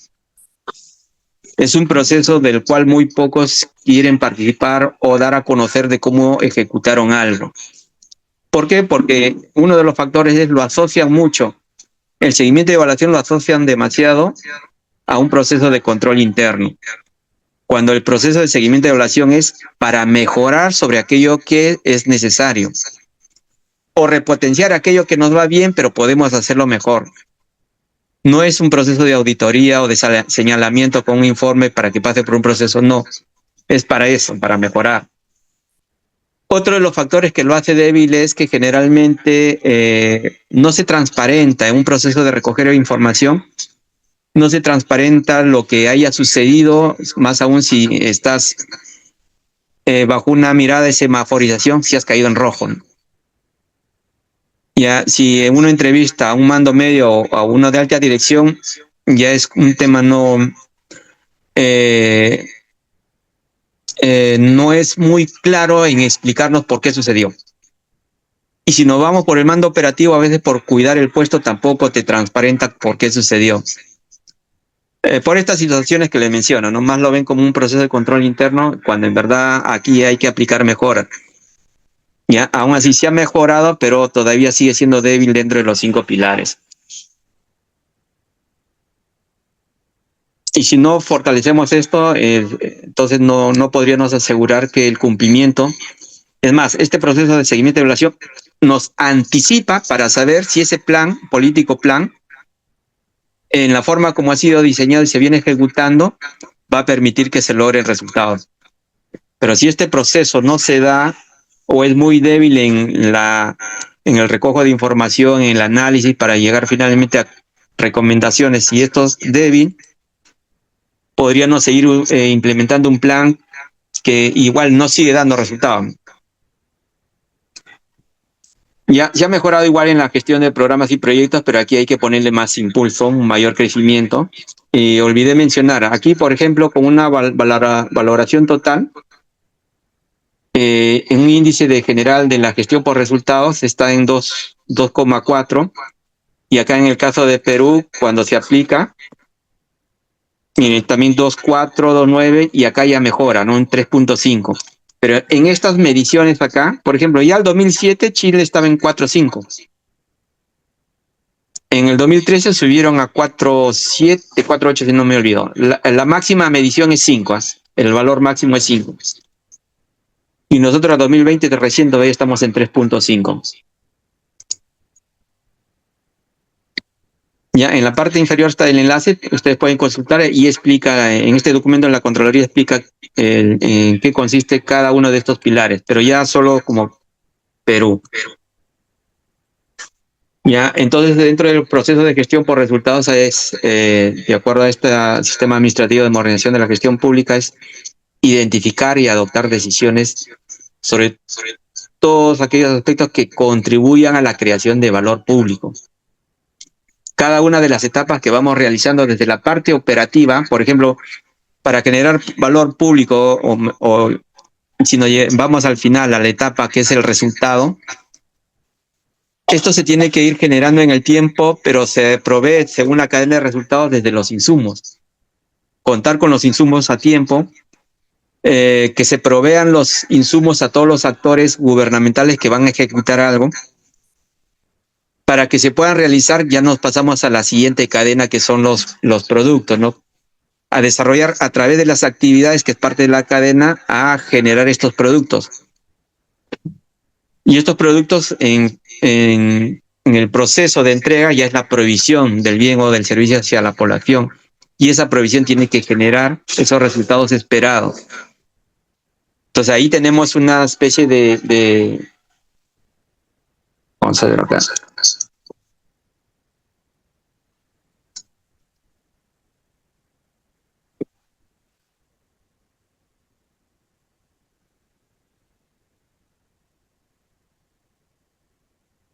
Es un proceso del cual muy pocos quieren participar o dar a conocer de cómo ejecutaron algo. ¿Por qué? Porque uno de los factores es lo asocian mucho. El seguimiento y evaluación lo asocian demasiado a un proceso de control interno, cuando el proceso de seguimiento y evaluación es para mejorar sobre aquello que es necesario o repotenciar aquello que nos va bien, pero podemos hacerlo mejor. No es un proceso de auditoría o de señalamiento con un informe para que pase por un proceso, no. Es para eso, para mejorar. Otro de los factores que lo hace débil es que generalmente no se transparenta en un proceso de recoger información, no se transparenta lo que haya sucedido, más aún si estás bajo una mirada de semaforización, si has caído en rojo, ¿no? Ya, si en una entrevista a un mando medio o a uno de alta dirección, ya es un tema no es muy claro en explicarnos por qué sucedió. Y si nos vamos por el mando operativo, a veces por cuidar el puesto tampoco te transparenta por qué sucedió. Por estas situaciones que les menciono, ¿no? Más lo ven como un proceso de control interno, cuando en verdad aquí hay que aplicar mejoras. Ya, aún así se ha mejorado, pero todavía sigue siendo débil dentro de los 5 pilares. Y si no fortalecemos esto, entonces no podríamos asegurar que el cumplimiento. Es más, este proceso de seguimiento y evaluación nos anticipa para saber si ese plan, político plan, en la forma como ha sido diseñado y se viene ejecutando, va a permitir que se logren resultados. Pero si este proceso no se da o es muy débil en el recojo de información, en el análisis para llegar finalmente a recomendaciones, si esto es débil, podríamos seguir implementando un plan que igual no sigue dando resultados. Ya ha mejorado igual en la gestión de programas y proyectos, pero aquí hay que ponerle más impulso, un mayor crecimiento. Y olvidé mencionar, aquí por ejemplo, con una valoración total, en un índice de general de la gestión por resultados está en 2,4, y acá en el caso de Perú, cuando se aplica, también 2,4, 2,9, y acá ya mejora, ¿no? En 3,5. Pero en estas mediciones acá, por ejemplo, ya el 2007 Chile estaba en 4,5. En el 2013 subieron a 4,7, 4,8, si no me olvido. La máxima medición es 5, el valor máximo es 5. Y nosotros en 2020 recién todavía estamos en 3,5. Ya en la parte inferior está el enlace, ustedes pueden consultar y explica, en este documento en la Contraloría explica en qué consiste cada uno de estos pilares, pero ya solo como Perú. Ya, entonces dentro del proceso de gestión por resultados es, de acuerdo a este sistema administrativo de modernización de la gestión pública, es identificar y adoptar decisiones sobre todos aquellos aspectos que contribuyan a la creación de valor público. Cada una de las etapas que vamos realizando desde la parte operativa, por ejemplo, para generar valor público o si nos vamos al final, a la etapa que es el resultado, esto se tiene que ir generando en el tiempo, pero se provee según la cadena de resultados desde los insumos. Contar con los insumos a tiempo, que se provean los insumos a todos los actores gubernamentales que van a ejecutar algo. Para que se puedan realizar, ya nos pasamos a la siguiente cadena, que son los productos, ¿no? A desarrollar a través de las actividades, que es parte de la cadena, a generar estos productos. Y estos productos en el proceso de entrega ya es la provisión del bien o del servicio hacia la población. Y esa provisión tiene que generar esos resultados esperados. Entonces ahí tenemos una especie de vamos a ver acá.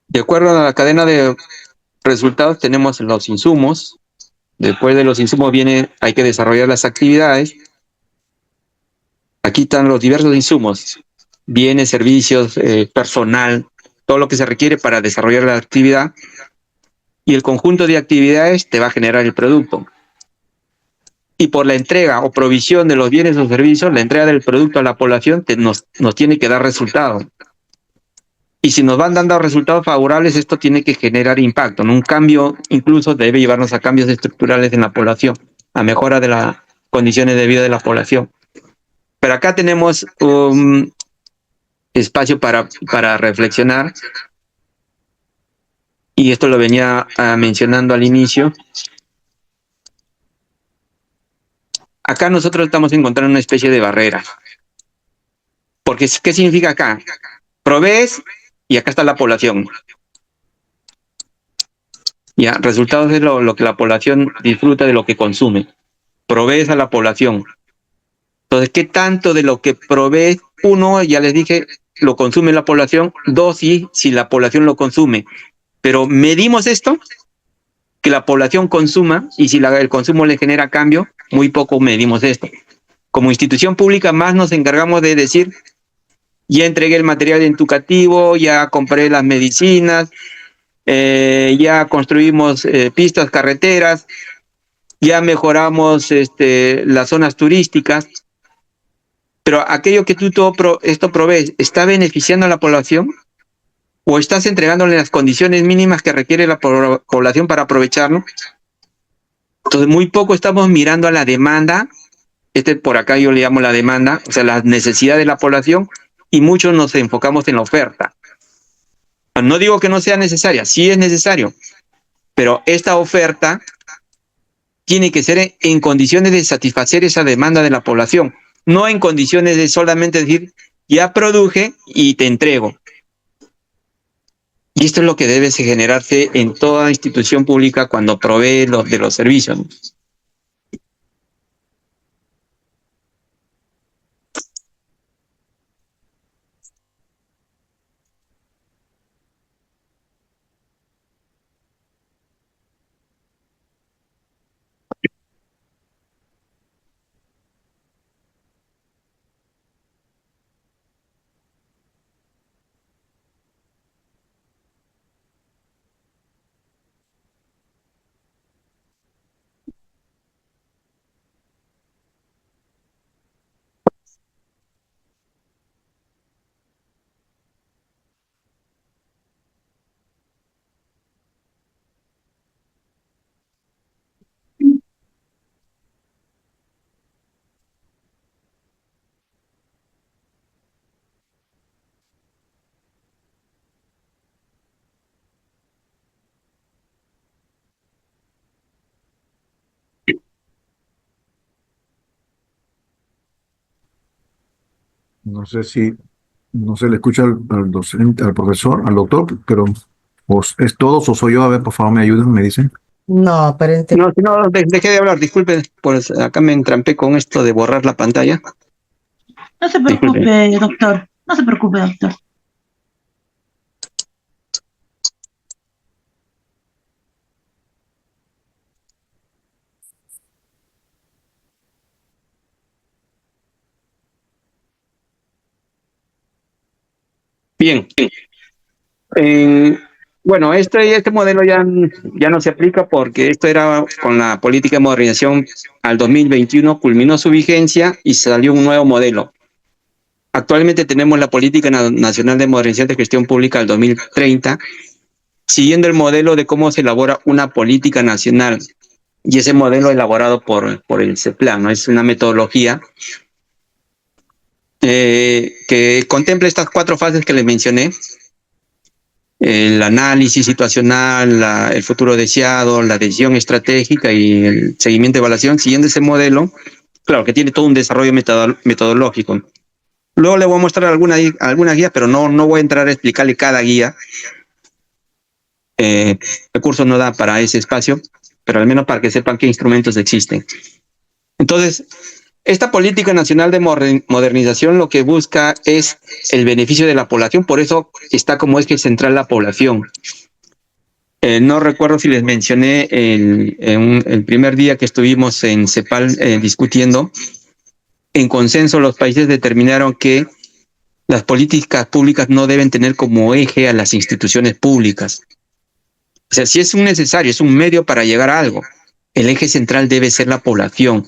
De acuerdo a la cadena de resultados tenemos los insumos. Después de los insumos hay que desarrollar las actividades. Aquí están los diversos insumos, bienes, servicios, personal, todo lo que se requiere para desarrollar la actividad, y el conjunto de actividades te va a generar el producto. Y por la entrega o provisión de los bienes o servicios, la entrega del producto a la población nos tiene que dar resultados. Y si nos van dando resultados favorables, esto tiene que generar impacto, ¿no? Un cambio incluso debe llevarnos a cambios estructurales en la población, a mejora de las condiciones de vida de la población. Pero acá tenemos un espacio para reflexionar, y esto lo venía mencionando al inicio. Acá nosotros estamos encontrando una especie de barrera. Porque, ¿qué significa acá? Provees y acá está la población. Ya, resultados es lo que la población disfruta de lo que consume. Provees a la población. Entonces, ¿qué tanto de lo que provees? Uno, ya les dije, lo consume la población. Dos, sí, si la población lo consume. Pero medimos esto, que la población consuma, y si el consumo le genera cambio, muy poco medimos esto. Como institución pública más nos encargamos de decir, ya entregué el material educativo, ya compré las medicinas, ya construimos pistas, carreteras, ya mejoramos las zonas turísticas, pero aquello que esto provees, ¿está beneficiando a la población? ¿O estás entregándole las condiciones mínimas que requiere la población para aprovecharlo? Entonces, muy poco estamos mirando a la demanda, por acá yo le llamo la demanda, o sea, las necesidades de la población, y muchos nos enfocamos en la oferta. No digo que no sea necesaria, sí es necesario, pero esta oferta tiene que ser en condiciones de satisfacer esa demanda de la población, no en condiciones de solamente decir, ya produje y te entrego. Y esto es lo que debe generarse en toda institución pública cuando provee de los servicios, ¿no? No sé si, no se le escucha al docente, al profesor, al doctor, pero es todos o soy yo. A ver, por favor, me ayudan, me dicen. No, aparentemente. No, si no, dejé de hablar, disculpe, pues acá me entrampé con esto de borrar la pantalla. No se preocupe, doctor. No se preocupe, doctor. Bien. Bueno, este modelo ya no se aplica porque esto era con la política de modernización al 2021, culminó su vigencia y salió un nuevo modelo. Actualmente tenemos la Política Nacional de Modernización de Gestión Pública al 2030, siguiendo el modelo de cómo se elabora una política nacional. Y ese modelo elaborado por el CEPLAN, ¿no? Es una metodología que contempla estas 4 fases que les mencioné: el análisis situacional, el futuro deseado, la decisión estratégica y el seguimiento de evaluación. Siguiendo ese modelo, claro que tiene todo un desarrollo metodológico. Luego le voy a mostrar algunas guías, pero no voy a entrar a explicarle cada guía. El curso no da para ese espacio, pero al menos para que sepan qué instrumentos existen. Entonces, esta política nacional de modernización lo que busca es el beneficio de la población, por eso está como eje central la población. No recuerdo si les mencioné el primer día que estuvimos en CEPAL discutiendo. En consenso, los países determinaron que Las políticas públicas no deben tener como eje a las instituciones públicas. O sea, si es un necesario, es un medio para llegar a algo. El eje central debe ser la población.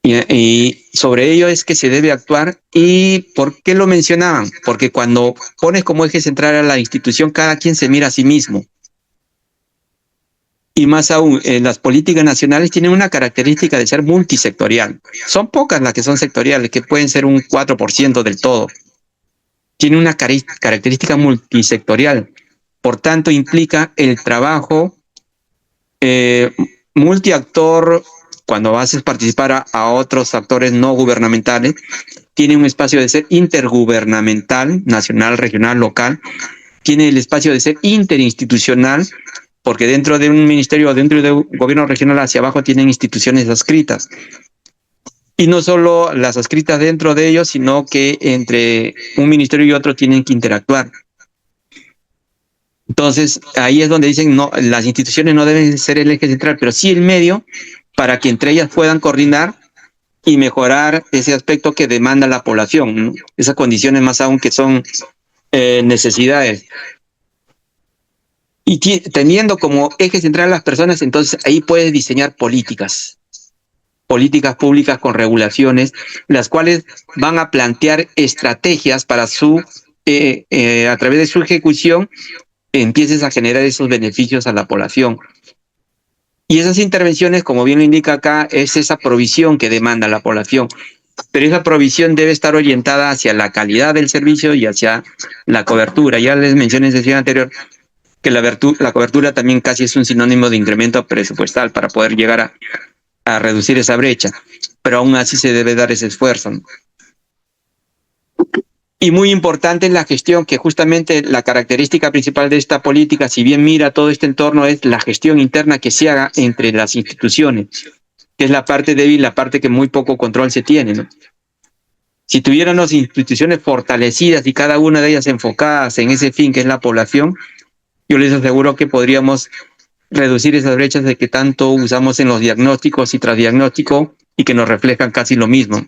Y sobre ello es que se debe actuar. ¿Y por qué lo mencionaban? Porque cuando pones como eje central a la institución, cada quien se mira a sí mismo. Y más aún, las políticas nacionales tienen una característica de ser multisectorial. Son pocas las que son sectoriales, que pueden ser un 4% del todo. Tiene una característica multisectorial. Por tanto, implica el trabajo multiactor. Cuando haces participar a otros actores no gubernamentales, tiene un espacio de ser intergubernamental, nacional, regional, local. Tiene el espacio de ser interinstitucional, porque dentro de un ministerio o dentro de un gobierno regional hacia abajo tienen instituciones adscritas. Y no solo las adscritas dentro de ellos, sino que entre un ministerio y otro tienen que interactuar. Entonces, ahí es donde dicen, no, las instituciones no deben ser el eje central, pero sí el medio para que entre ellas puedan coordinar y mejorar ese aspecto que demanda la población, ¿no? Esas condiciones más aún que son necesidades. Y teniendo como eje central a las personas, entonces ahí puedes diseñar políticas públicas con regulaciones, las cuales van a plantear estrategias para a través de su ejecución, empieces a generar esos beneficios a la población. Y esas intervenciones, como bien lo indica acá, es esa provisión que demanda la población. Pero esa provisión debe estar orientada hacia la calidad del servicio y hacia la cobertura. Ya les mencioné en sesión anterior que la cobertura también casi es un sinónimo de incremento presupuestal para poder llegar a reducir esa brecha. Pero aún así se debe dar ese esfuerzo, ¿no? Y muy importante en la gestión, que justamente la característica principal de esta política, si bien mira todo este entorno, es la gestión interna que se haga entre las instituciones, que es la parte débil, la parte que muy poco control se tiene, ¿no? Si tuviéramos instituciones fortalecidas y cada una de ellas enfocadas en ese fin que es la población, yo les aseguro que podríamos reducir esas brechas de que tanto usamos en los diagnósticos y tras diagnóstico y que nos reflejan casi lo mismo.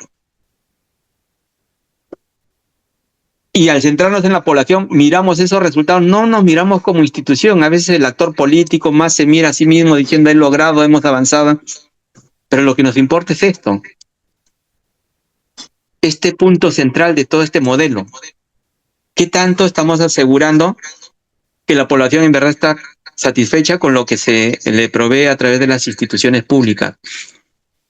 Y al centrarnos en la población, miramos esos resultados, no nos miramos como institución. A veces el actor político más se mira a sí mismo diciendo, he logrado, hemos avanzado. Pero lo que nos importa es esto. Este punto central de todo este modelo. ¿Qué tanto estamos asegurando que la población en verdad está satisfecha con lo que se le provee a través de las instituciones públicas?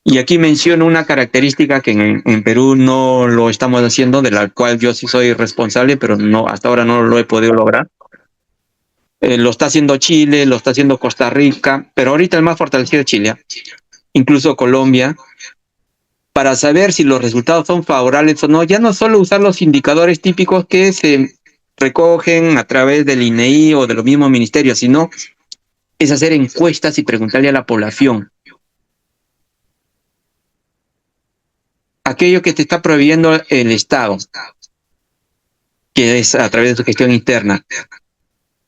Y aquí menciono una característica que en Perú no lo estamos haciendo, de la cual yo sí soy responsable, pero no, hasta ahora no lo he podido lograr. Lo está haciendo Chile, lo está haciendo Costa Rica, pero ahorita el más fortalecido es Chile, incluso Colombia, para saber si los resultados son favorables o no. Ya no solo usar los indicadores típicos que se recogen a través del INEI o de los mismos ministerios, sino es hacer encuestas y preguntarle a la población. Aquello que te está proveyendo el Estado, que es a través de su gestión interna.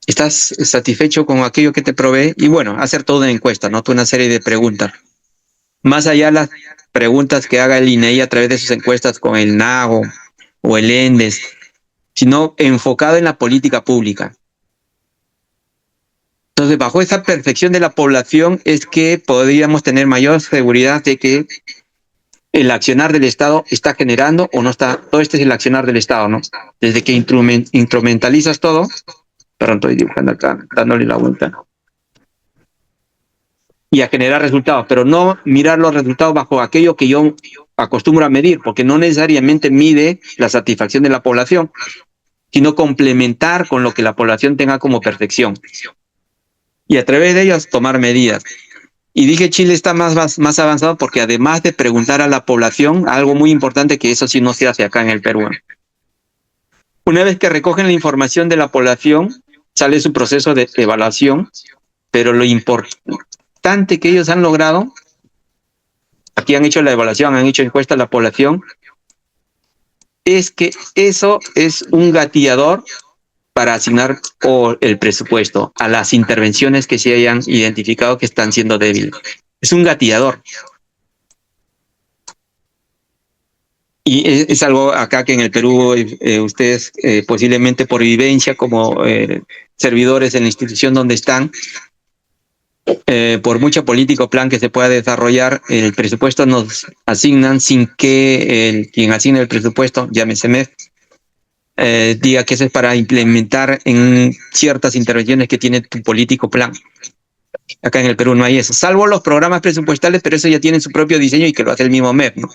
¿Estás satisfecho con aquello que te provee? Y bueno, hacer toda una encuesta, ¿no? Toda una serie de preguntas. Más allá de las preguntas que haga el INEI a través de sus encuestas con el NAGO o el ENDES, sino enfocado en la política pública. Entonces, bajo esa perfección de la población es que podríamos tener mayor seguridad de que el accionar del Estado está generando o no está. Todo este es el accionar del Estado, ¿no? Desde que instrumentalizas todo, perdón, estoy dibujando acá, dándole la vuelta, y a generar resultados, pero no mirar los resultados bajo aquello que yo acostumbro a medir, porque no necesariamente mide la satisfacción de la población, sino complementar con lo que la población tenga como perfección. Y a través de ellas tomar medidas. Y dije Chile está más avanzado porque además de preguntar a la población, algo muy importante que eso sí no se hace acá en el Perú. Una vez que recogen la información de la población, sale su proceso de evaluación, pero lo importante que ellos han logrado, aquí han hecho la evaluación, han hecho encuesta a la población, es que eso es un gatillador para asignar el presupuesto a las intervenciones que se hayan identificado que están siendo débiles. Es un gatillador. Y es algo acá que en el Perú ustedes posiblemente por vivencia como servidores en la institución donde están, por mucho político plan que se pueda desarrollar, el presupuesto nos asignan sin que quien asigna el presupuesto, llámese MEF, diga que eso es para implementar en ciertas intervenciones que tiene tu político plan. Acá en el Perú no hay eso, salvo los programas presupuestales, pero eso ya tienen su propio diseño y que lo hace el mismo MEF, ¿no?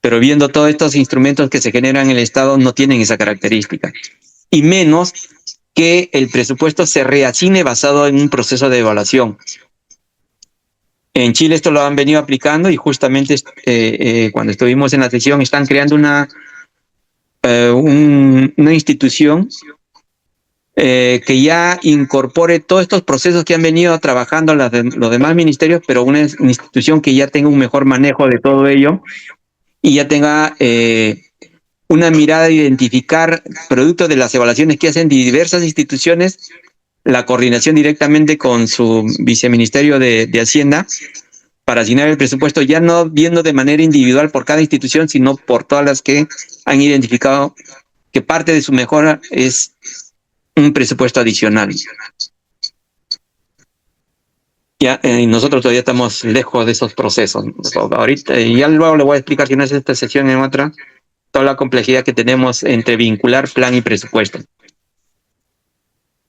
Pero viendo todos estos instrumentos que se generan en el Estado, no tienen esa característica. Y menos que el presupuesto se reasigne basado en un proceso de evaluación. En Chile esto lo han venido aplicando y justamente cuando estuvimos en la sesión están creando una institución que ya incorpore todos estos procesos que han venido trabajando los demás ministerios, pero una institución que ya tenga un mejor manejo de todo ello y ya tenga una mirada de identificar producto de las evaluaciones que hacen diversas instituciones, la coordinación directamente con su viceministerio de Hacienda para asignar el presupuesto, ya no viendo de manera individual por cada institución, sino por todas las que han identificado que parte de su mejora es un presupuesto adicional. Ya, nosotros todavía estamos lejos de esos procesos. Ahorita, y ya luego le voy a explicar, si no es esta sesión, en otra, toda la complejidad que tenemos entre vincular plan y presupuesto.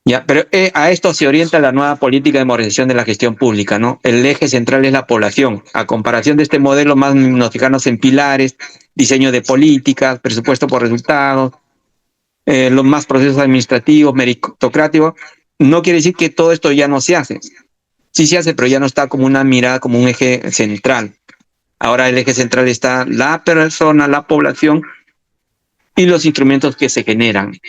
Ya, pero a esto se orienta la nueva política de modernización de la gestión pública, ¿no? El eje central es la población. A comparación de este modelo, más nos fijamos en pilares, diseño de políticas, presupuesto por resultados, los más procesos administrativos, meritocráticos. No quiere decir que todo esto ya no se hace. Sí se hace, pero ya no está como una mirada, como un eje central. Ahora el eje central está la persona, la población y los instrumentos que se generan.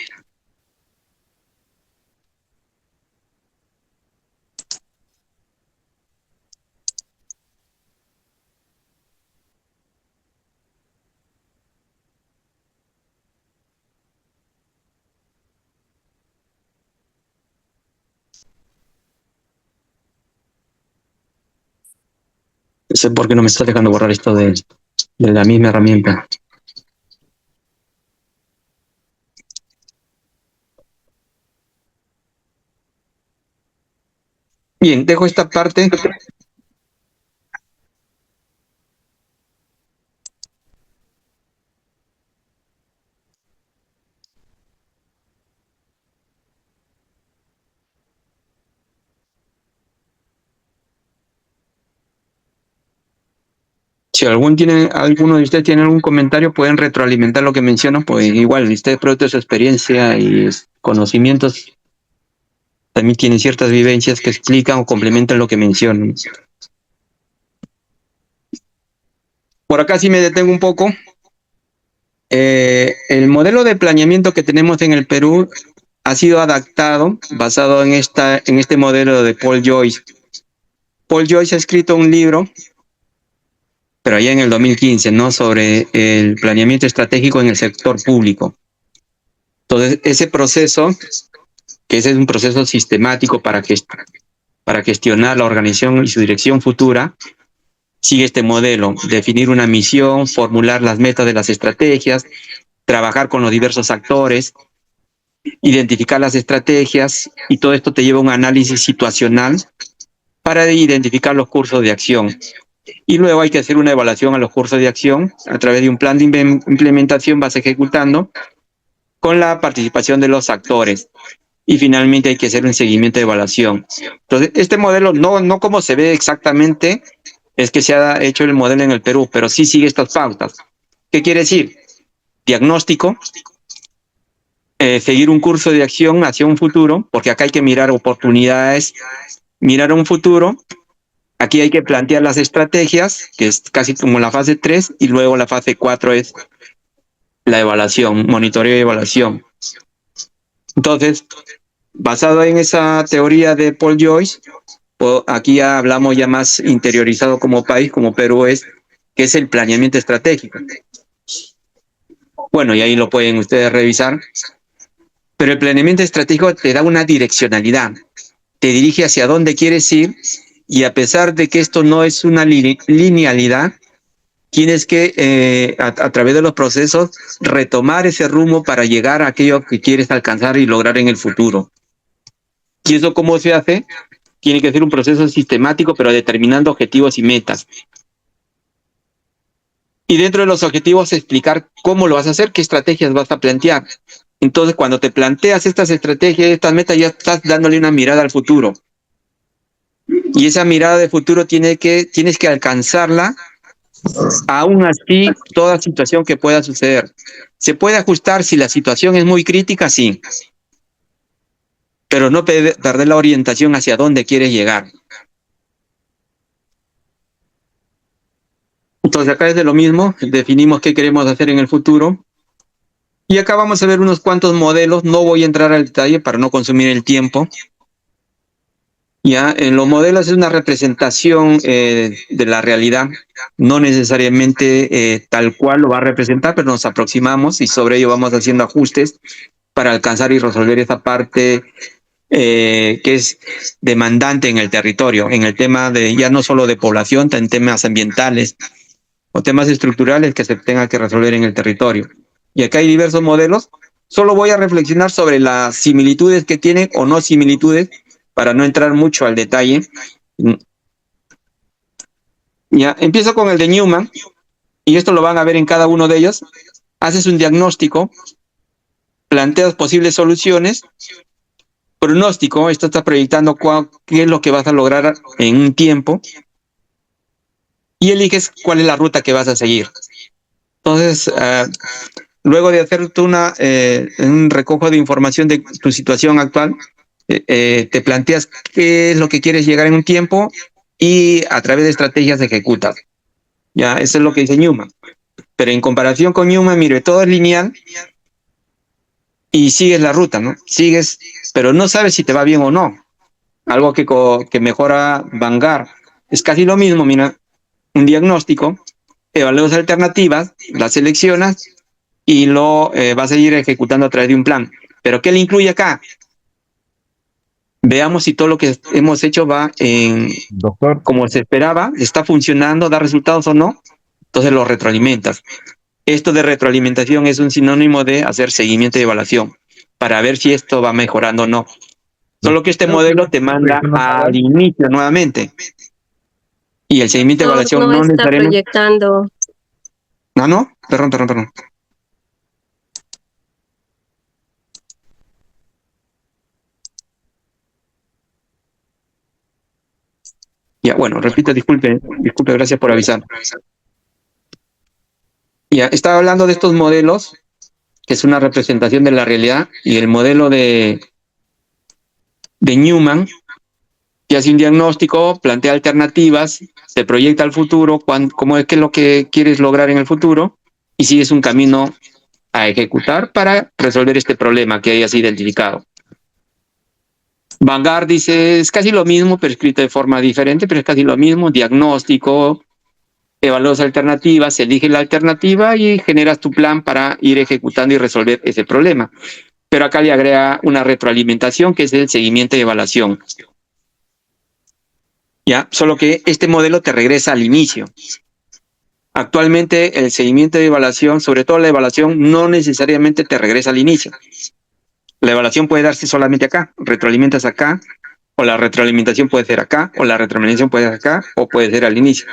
No sé por qué no me está dejando borrar esto de la misma herramienta. Bien, dejo esta parte. Si alguno de ustedes tiene algún comentario, pueden retroalimentar lo que menciono, pues igual, ustedes producto de su experiencia y conocimientos, también tienen ciertas vivencias que explican o complementan lo que menciono. Por acá sí me detengo un poco. El modelo de planeamiento que tenemos en el Perú ha sido adaptado basado en este modelo de Paul Joyce. Paul Joyce ha escrito un libro, pero allá en el 2015, ¿no? Sobre el planeamiento estratégico en el sector público. Entonces, ese proceso, que ese es un proceso sistemático para gestionar la organización y su dirección futura, sigue este modelo: definir una misión, formular las metas de las estrategias, trabajar con los diversos actores, identificar las estrategias, y todo esto te lleva a un análisis situacional para identificar los cursos de acción. Y luego hay que hacer una evaluación a los cursos de acción a través de un plan de implementación, vas ejecutando con la participación de los actores. Y finalmente hay que hacer un seguimiento de evaluación. Entonces, este modelo, no como se ve exactamente, es que se ha hecho el modelo en el Perú, pero sí sigue estas pautas. ¿Qué quiere decir? Diagnóstico, seguir un curso de acción hacia un futuro, porque acá hay que mirar oportunidades, mirar un futuro. Aquí hay que plantear las estrategias, que es casi como la fase 3, y luego la fase 4 es la evaluación, monitoreo y evaluación. Entonces, basado en esa teoría de Paul Joyce, aquí ya hablamos ya más interiorizado como país, como Perú es, que es el planeamiento estratégico. Bueno, y ahí lo pueden ustedes revisar. Pero el planeamiento estratégico te da una direccionalidad, te dirige hacia dónde quieres ir, y a pesar de que esto no es una linealidad, tienes que, a través de los procesos, retomar ese rumbo para llegar a aquello que quieres alcanzar y lograr en el futuro. ¿Y eso cómo se hace? Tiene que ser un proceso sistemático, pero determinando objetivos y metas. Y dentro de los objetivos, explicar cómo lo vas a hacer, qué estrategias vas a plantear. Entonces, cuando te planteas estas estrategias, estas metas, ya estás dándole una mirada al futuro. Y esa mirada de futuro tienes que alcanzarla, aún así, toda situación que pueda suceder. ¿Se puede ajustar si la situación es muy crítica? Sí. Pero no perder la orientación hacia dónde quieres llegar. Entonces, acá es de lo mismo, definimos qué queremos hacer en el futuro. Y acá vamos a ver unos cuantos modelos, no voy a entrar al detalle para no consumir el tiempo. Ya, en los modelos es una representación de la realidad, no necesariamente tal cual lo va a representar, pero nos aproximamos y sobre ello vamos haciendo ajustes para alcanzar y resolver esa parte que es demandante en el territorio, en el tema de ya no solo de población, en temas ambientales o temas estructurales que se tenga que resolver en el territorio. Y acá hay diversos modelos. Solo voy a reflexionar sobre las similitudes que tienen o no similitudes para no entrar mucho al detalle. Ya, empiezo con el de Newman, y esto lo van a ver en cada uno de ellos. Haces un diagnóstico, planteas posibles soluciones, pronóstico, esto está proyectando qué es lo que vas a lograr en un tiempo, y eliges cuál es la ruta que vas a seguir. Entonces, luego de hacer un recojo de información de tu situación actual, te planteas qué es lo que quieres llegar en un tiempo y a través de estrategias ejecutas. Ya, eso es lo que dice Newman. Pero en comparación con Newman, mire, todo es lineal y sigues la ruta, ¿no? Sigues, pero no sabes si te va bien o no. Algo que mejora Vanguard. Es casi lo mismo, mira, un diagnóstico, evalúas alternativas, las seleccionas y lo vas a ir ejecutando a través de un plan. ¿Pero qué le incluye acá? Veamos si todo lo que hemos hecho va Doctor, como se esperaba, está funcionando, da resultados o no. Entonces lo retroalimentas. Esto de retroalimentación es un sinónimo de hacer seguimiento y evaluación para ver si esto va mejorando o no. Solo que este modelo te manda al inicio nuevamente. Y el seguimiento y evaluación No no está necesariamente... proyectando. No, perdón. Ya, bueno, repito, disculpe, gracias por avisar. Ya, estaba hablando de estos modelos, que es una representación de la realidad, y el modelo de Newman, que hace un diagnóstico, plantea alternativas, se proyecta al futuro, cómo es que lo que quieres lograr en el futuro, y sigues un camino a ejecutar para resolver este problema que hayas identificado. Vanguard dice, es casi lo mismo, pero escrito de forma diferente, pero es casi lo mismo, diagnóstico, evalúas alternativas, eliges la alternativa y generas tu plan para ir ejecutando y resolver ese problema. Pero acá le agrega una retroalimentación, que es el seguimiento y evaluación. Ya, solo que este modelo te regresa al inicio. Actualmente el seguimiento y evaluación, sobre todo la evaluación, no necesariamente te regresa al inicio. La evaluación puede darse solamente acá, retroalimentas acá, o la retroalimentación puede ser acá, o la retroalimentación puede ser acá, o puede ser al inicio.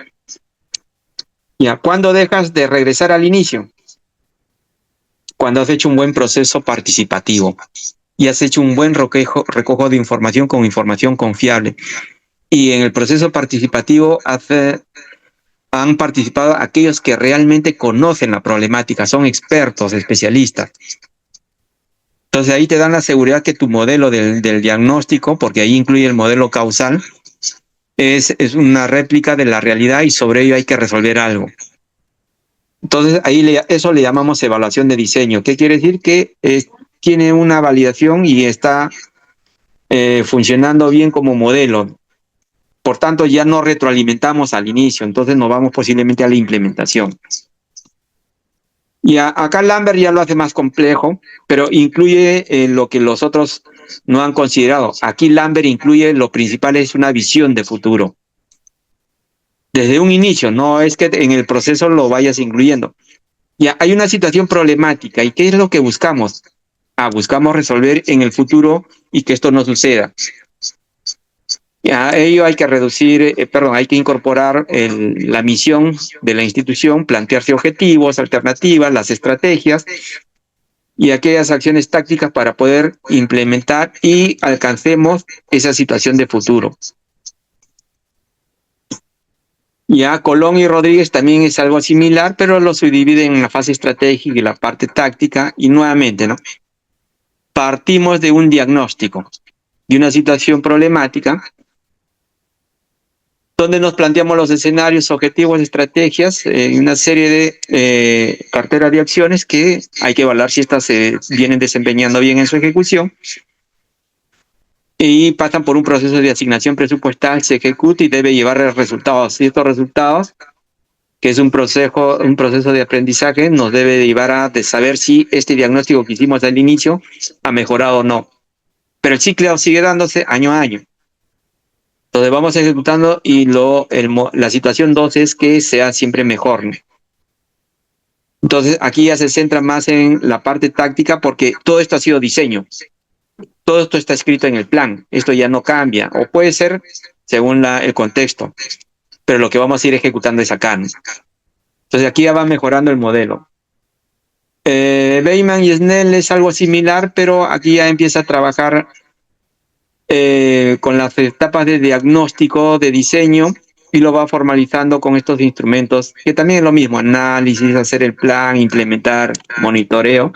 Ya, ¿cuándo dejas de regresar al inicio? Cuando has hecho un buen proceso participativo y has hecho un buen recojo de información con información confiable. Y en el proceso participativo han participado aquellos que realmente conocen la problemática, son expertos, especialistas. Entonces ahí te dan la seguridad que tu modelo del diagnóstico, porque ahí incluye el modelo causal, es una réplica de la realidad y sobre ello hay que resolver algo. Entonces ahí eso le llamamos evaluación de diseño. ¿Qué quiere decir? Que tiene una validación y está funcionando bien como modelo. Por tanto, ya no retroalimentamos al inicio, entonces nos vamos posiblemente a la implementación. Y acá Lambert ya lo hace más complejo, pero incluye lo que los otros no han considerado. Aquí Lambert incluye lo principal, es una visión de futuro. desde un inicio, no es que en el proceso lo vayas incluyendo. Ya hay una situación problemática, ¿y qué es lo que buscamos? Buscamos resolver en el futuro y que esto no suceda. A ello hay que reducir, hay que incorporar la misión de la institución, plantearse objetivos, alternativas, las estrategias y aquellas acciones tácticas para poder implementar y alcancemos esa situación de futuro. Ya Colón y Rodríguez también es algo similar, pero lo subdividen en la fase estratégica y la parte táctica. Y nuevamente, ¿no? Partimos de un diagnóstico, de una situación problemática, donde nos planteamos los escenarios, objetivos, estrategias, una serie de carteras de acciones que hay que evaluar si estas se vienen desempeñando bien en su ejecución, y pasan por un proceso de asignación presupuestal, se ejecuta y debe llevar resultados. Y estos resultados, que es un proceso de aprendizaje, nos debe llevar a saber si este diagnóstico que hicimos al inicio ha mejorado o no. Pero el ciclo sigue dándose año a año. Entonces vamos ejecutando y la situación 2 es que sea siempre mejor, ¿no? Entonces aquí ya se centra más en la parte táctica porque todo esto ha sido diseño. Todo esto está escrito en el plan. Esto ya no cambia. O puede ser según el contexto. Pero lo que vamos a ir ejecutando es acá, ¿no? Entonces aquí ya va mejorando el modelo. Beyman y Snell es algo similar, pero aquí ya empieza a trabajar con las etapas de diagnóstico, de diseño, y lo va formalizando con estos instrumentos, que también es lo mismo: análisis, hacer el plan, implementar, monitoreo.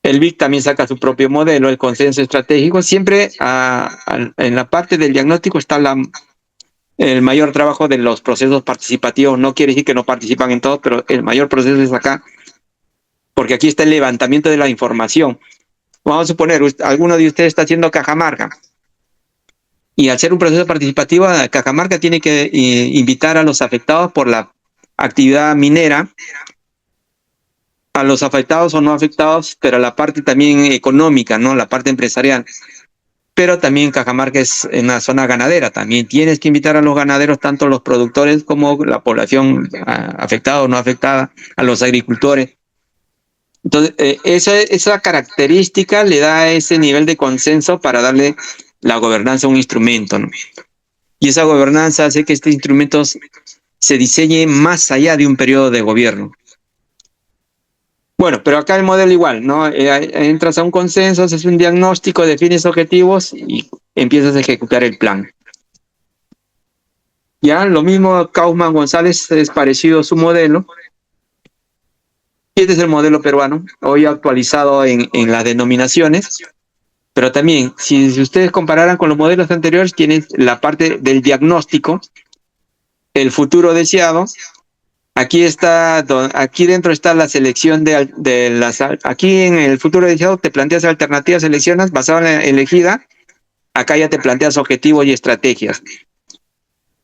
El BIC también saca su propio modelo, el consenso estratégico. Siempre en la parte del diagnóstico está el mayor trabajo de los procesos participativos. No quiere decir que no participan en todos, pero el mayor proceso es acá, porque aquí está el levantamiento de la información. Vamos a suponer, alguno de ustedes está haciendo Cajamarca, y al ser un proceso participativo, Cajamarca tiene que invitar a los afectados por la actividad minera, a los afectados o no afectados, pero a la parte también económica, ¿no? La parte empresarial. Pero también Cajamarca es una zona ganadera, también tienes que invitar a los ganaderos, tanto los productores como la población afectada o no afectada, a los agricultores. Entonces, esa característica le da ese nivel de consenso para darle la gobernanza a un instrumento, ¿no? Y esa gobernanza hace que este instrumento se diseñe más allá de un periodo de gobierno. Bueno, pero acá el modelo igual, ¿no? Entras a un consenso, haces un diagnóstico, defines objetivos y empiezas a ejecutar el plan. Ya, lo mismo Kaufman González, es parecido a su modelo. Este es el modelo peruano, hoy actualizado en las denominaciones, pero también, si ustedes compararan con los modelos anteriores, tienen la parte del diagnóstico, el futuro deseado. Aquí dentro está la selección aquí en el futuro deseado te planteas alternativas, seleccionas basado en la elegida. Acá ya te planteas objetivos y estrategias.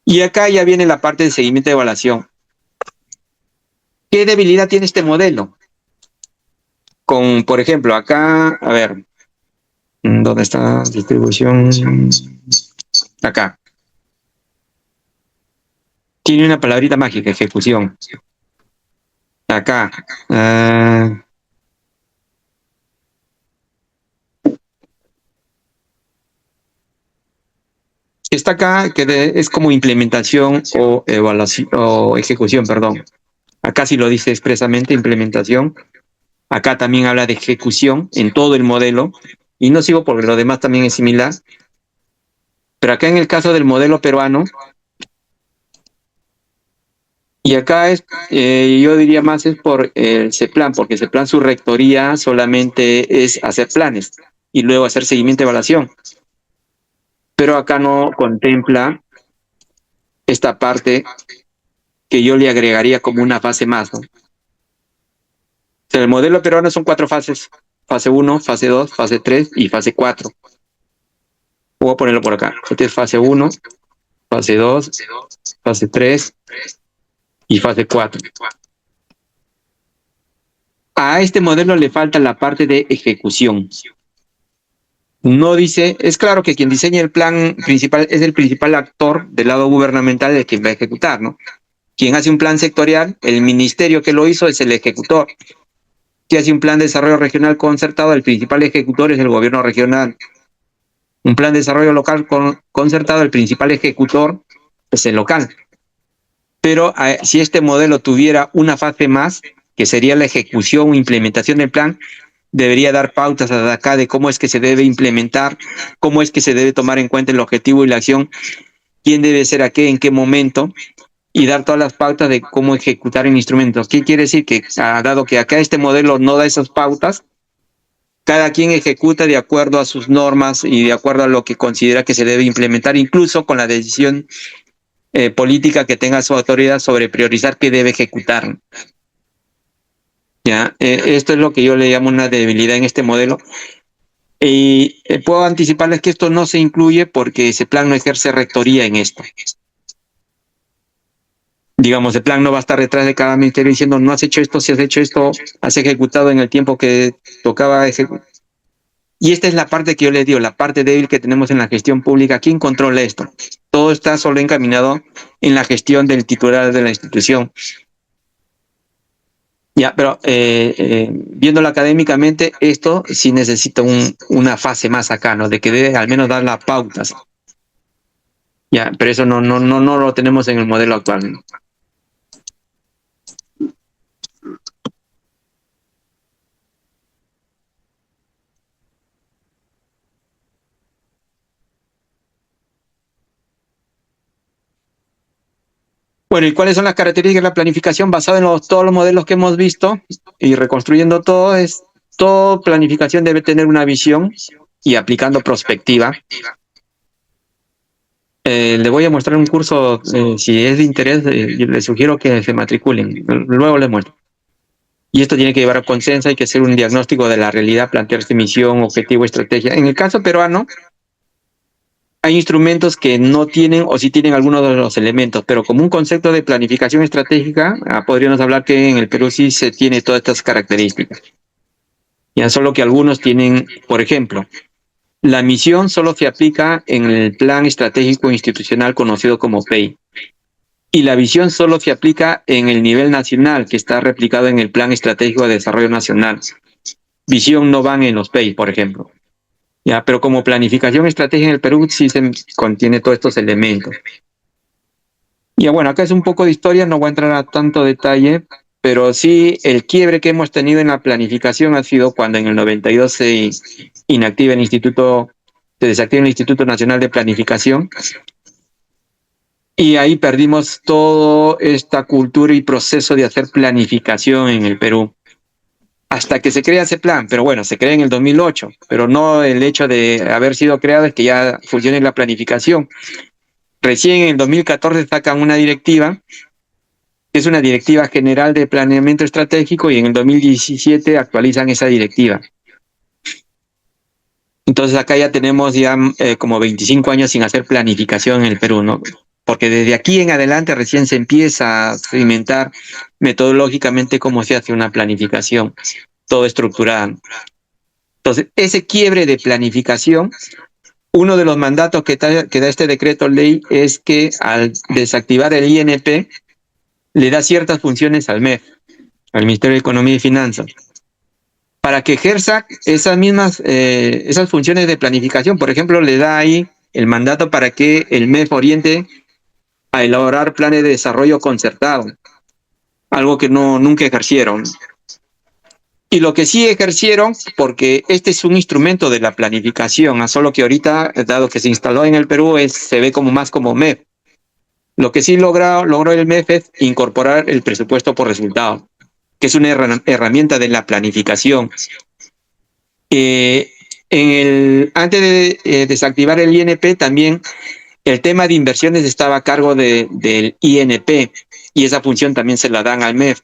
Y acá ya viene la parte de seguimiento y evaluación. ¿Qué debilidad tiene este modelo? Por ejemplo, acá, a ver, ¿dónde está distribución? Acá. Tiene una palabrita mágica, ejecución. Acá. Está acá, que es como implementación o evaluación o ejecución, perdón. Acá sí lo dice expresamente, implementación. Acá también habla de ejecución en todo el modelo. Y no sigo porque lo demás también es similar. Pero acá en el caso del modelo peruano, y acá yo diría más es por el CEPLAN, porque el CEPLAN, su rectoría solamente es hacer planes y luego hacer seguimiento y evaluación. Pero acá no contempla esta parte que yo le agregaría como una fase más, ¿no? O sea, el modelo peruano son 4 fases: fase 1, fase 2, fase 3 y fase 4. Voy a ponerlo por acá. Este es fase 1, fase 2, fase 3 y fase 4. A este modelo le falta la parte de ejecución. No dice, es claro que quien diseña el plan principal es el principal actor del lado gubernamental de quien va a ejecutar, ¿no? Quien hace un plan sectorial, el ministerio que lo hizo es el ejecutor. Quien hace un plan de desarrollo regional concertado, el principal ejecutor es el gobierno regional. Un plan de desarrollo local concertado, el principal ejecutor es el local. Pero si este modelo tuviera una fase más, que sería la ejecución o implementación del plan, debería dar pautas hasta acá de cómo es que se debe implementar, cómo es que se debe tomar en cuenta el objetivo y la acción, quién debe ser a qué, en qué momento, y dar todas las pautas de cómo ejecutar el instrumento. ¿Qué quiere decir? Que dado que acá este modelo no da esas pautas, cada quien ejecuta de acuerdo a sus normas y de acuerdo a lo que considera que se debe implementar, incluso con la decisión política que tenga su autoridad sobre priorizar qué debe ejecutar. ¿Ya? Esto es lo que yo le llamo una debilidad en este modelo. Y puedo anticiparles que esto no se incluye porque ese plan no ejerce rectoría en esto. Digamos, el plan no va a estar detrás de cada ministerio diciendo no has hecho esto, si has hecho esto, has ejecutado en el tiempo que tocaba ejecutar. Y esta es la parte que yo les digo, la parte débil que tenemos en la gestión pública. ¿Quién controla esto? Todo está solo encaminado en la gestión del titular de la institución. Ya, pero viéndolo académicamente, esto sí necesita una fase más acá, ¿no? De que debe al menos dar las pautas. Ya, pero eso no lo tenemos en el modelo actual, ¿no? Bueno, ¿y cuáles son las características de la planificación basada en todos los modelos que hemos visto y reconstruyendo todo? Toda planificación debe tener una visión y aplicando prospectiva. Le voy a mostrar un curso, si es de interés, les sugiero que se matriculen, luego les muestro. Y esto tiene que llevar a consenso, hay que hacer un diagnóstico de la realidad, plantearse misión, objetivo, estrategia. En el caso peruano, hay instrumentos que no tienen o sí tienen algunos de los elementos, pero como un concepto de planificación estratégica, podríamos hablar que en el Perú sí se tiene todas estas características. Ya solo que algunos tienen, por ejemplo, la misión solo se aplica en el Plan Estratégico Institucional conocido como PEI. Y la visión solo se aplica en el nivel nacional, que está replicado en el Plan Estratégico de Desarrollo Nacional. Visión no van en los PEI, por ejemplo. Ya, pero como planificación estratégica en el Perú sí se contiene todos estos elementos. Y bueno, acá es un poco de historia, no voy a entrar a tanto detalle, pero sí el quiebre que hemos tenido en la planificación ha sido cuando en el 92 se inactiva el Instituto, se desactiva el Instituto Nacional de Planificación. Y ahí perdimos toda esta cultura y proceso de hacer planificación en el Perú. Hasta que se crea ese plan, pero bueno, se crea en el 2008, pero no el hecho de haber sido creado es que ya funcione la planificación. Recién en el 2014 sacan una directiva, que es una directiva general de planeamiento estratégico, y en el 2017 actualizan esa directiva. Entonces acá ya tenemos ya como 25 años sin hacer planificación en el Perú, ¿no? Porque desde aquí en adelante recién se empieza a experimentar metodológicamente cómo se hace una planificación, todo estructurada. Entonces, ese quiebre de planificación, uno de los mandatos que da este decreto ley es que al desactivar el INP, le da ciertas funciones al MEF, al Ministerio de Economía y Finanzas, para que ejerza esas mismas, esas funciones de planificación. Por ejemplo, le da ahí el mandato para que el MEF oriente a elaborar planes de desarrollo concertado, algo que nunca ejercieron. Y lo que sí ejercieron, porque este es un instrumento de la planificación, solo que ahorita, dado que se instaló en el Perú, se ve como más como MEF. Lo que sí logró el MEF es incorporar el presupuesto por resultado, que es una herramienta de la planificación. Antes de desactivar el INP, también el tema de inversiones estaba a cargo del INP, y esa función también se la dan al MEF.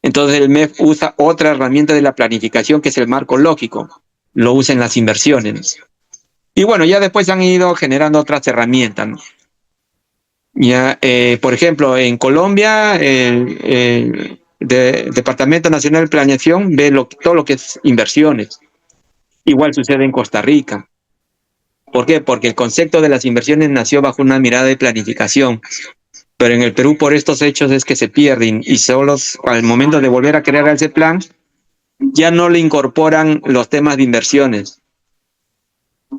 Entonces el MEF usa otra herramienta de la planificación, que es el marco lógico, lo usa en las inversiones. Y bueno, ya después han ido generando otras herramientas, ¿no? Ya, por ejemplo, en Colombia, el Departamento Nacional de Planeación ve todo lo que es inversiones. Igual sucede en Costa Rica. ¿Por qué? Porque el concepto de las inversiones nació bajo una mirada de planificación, pero en el Perú por estos hechos es que se pierden y solo al momento de volver a crear ese plan ya no le incorporan los temas de inversiones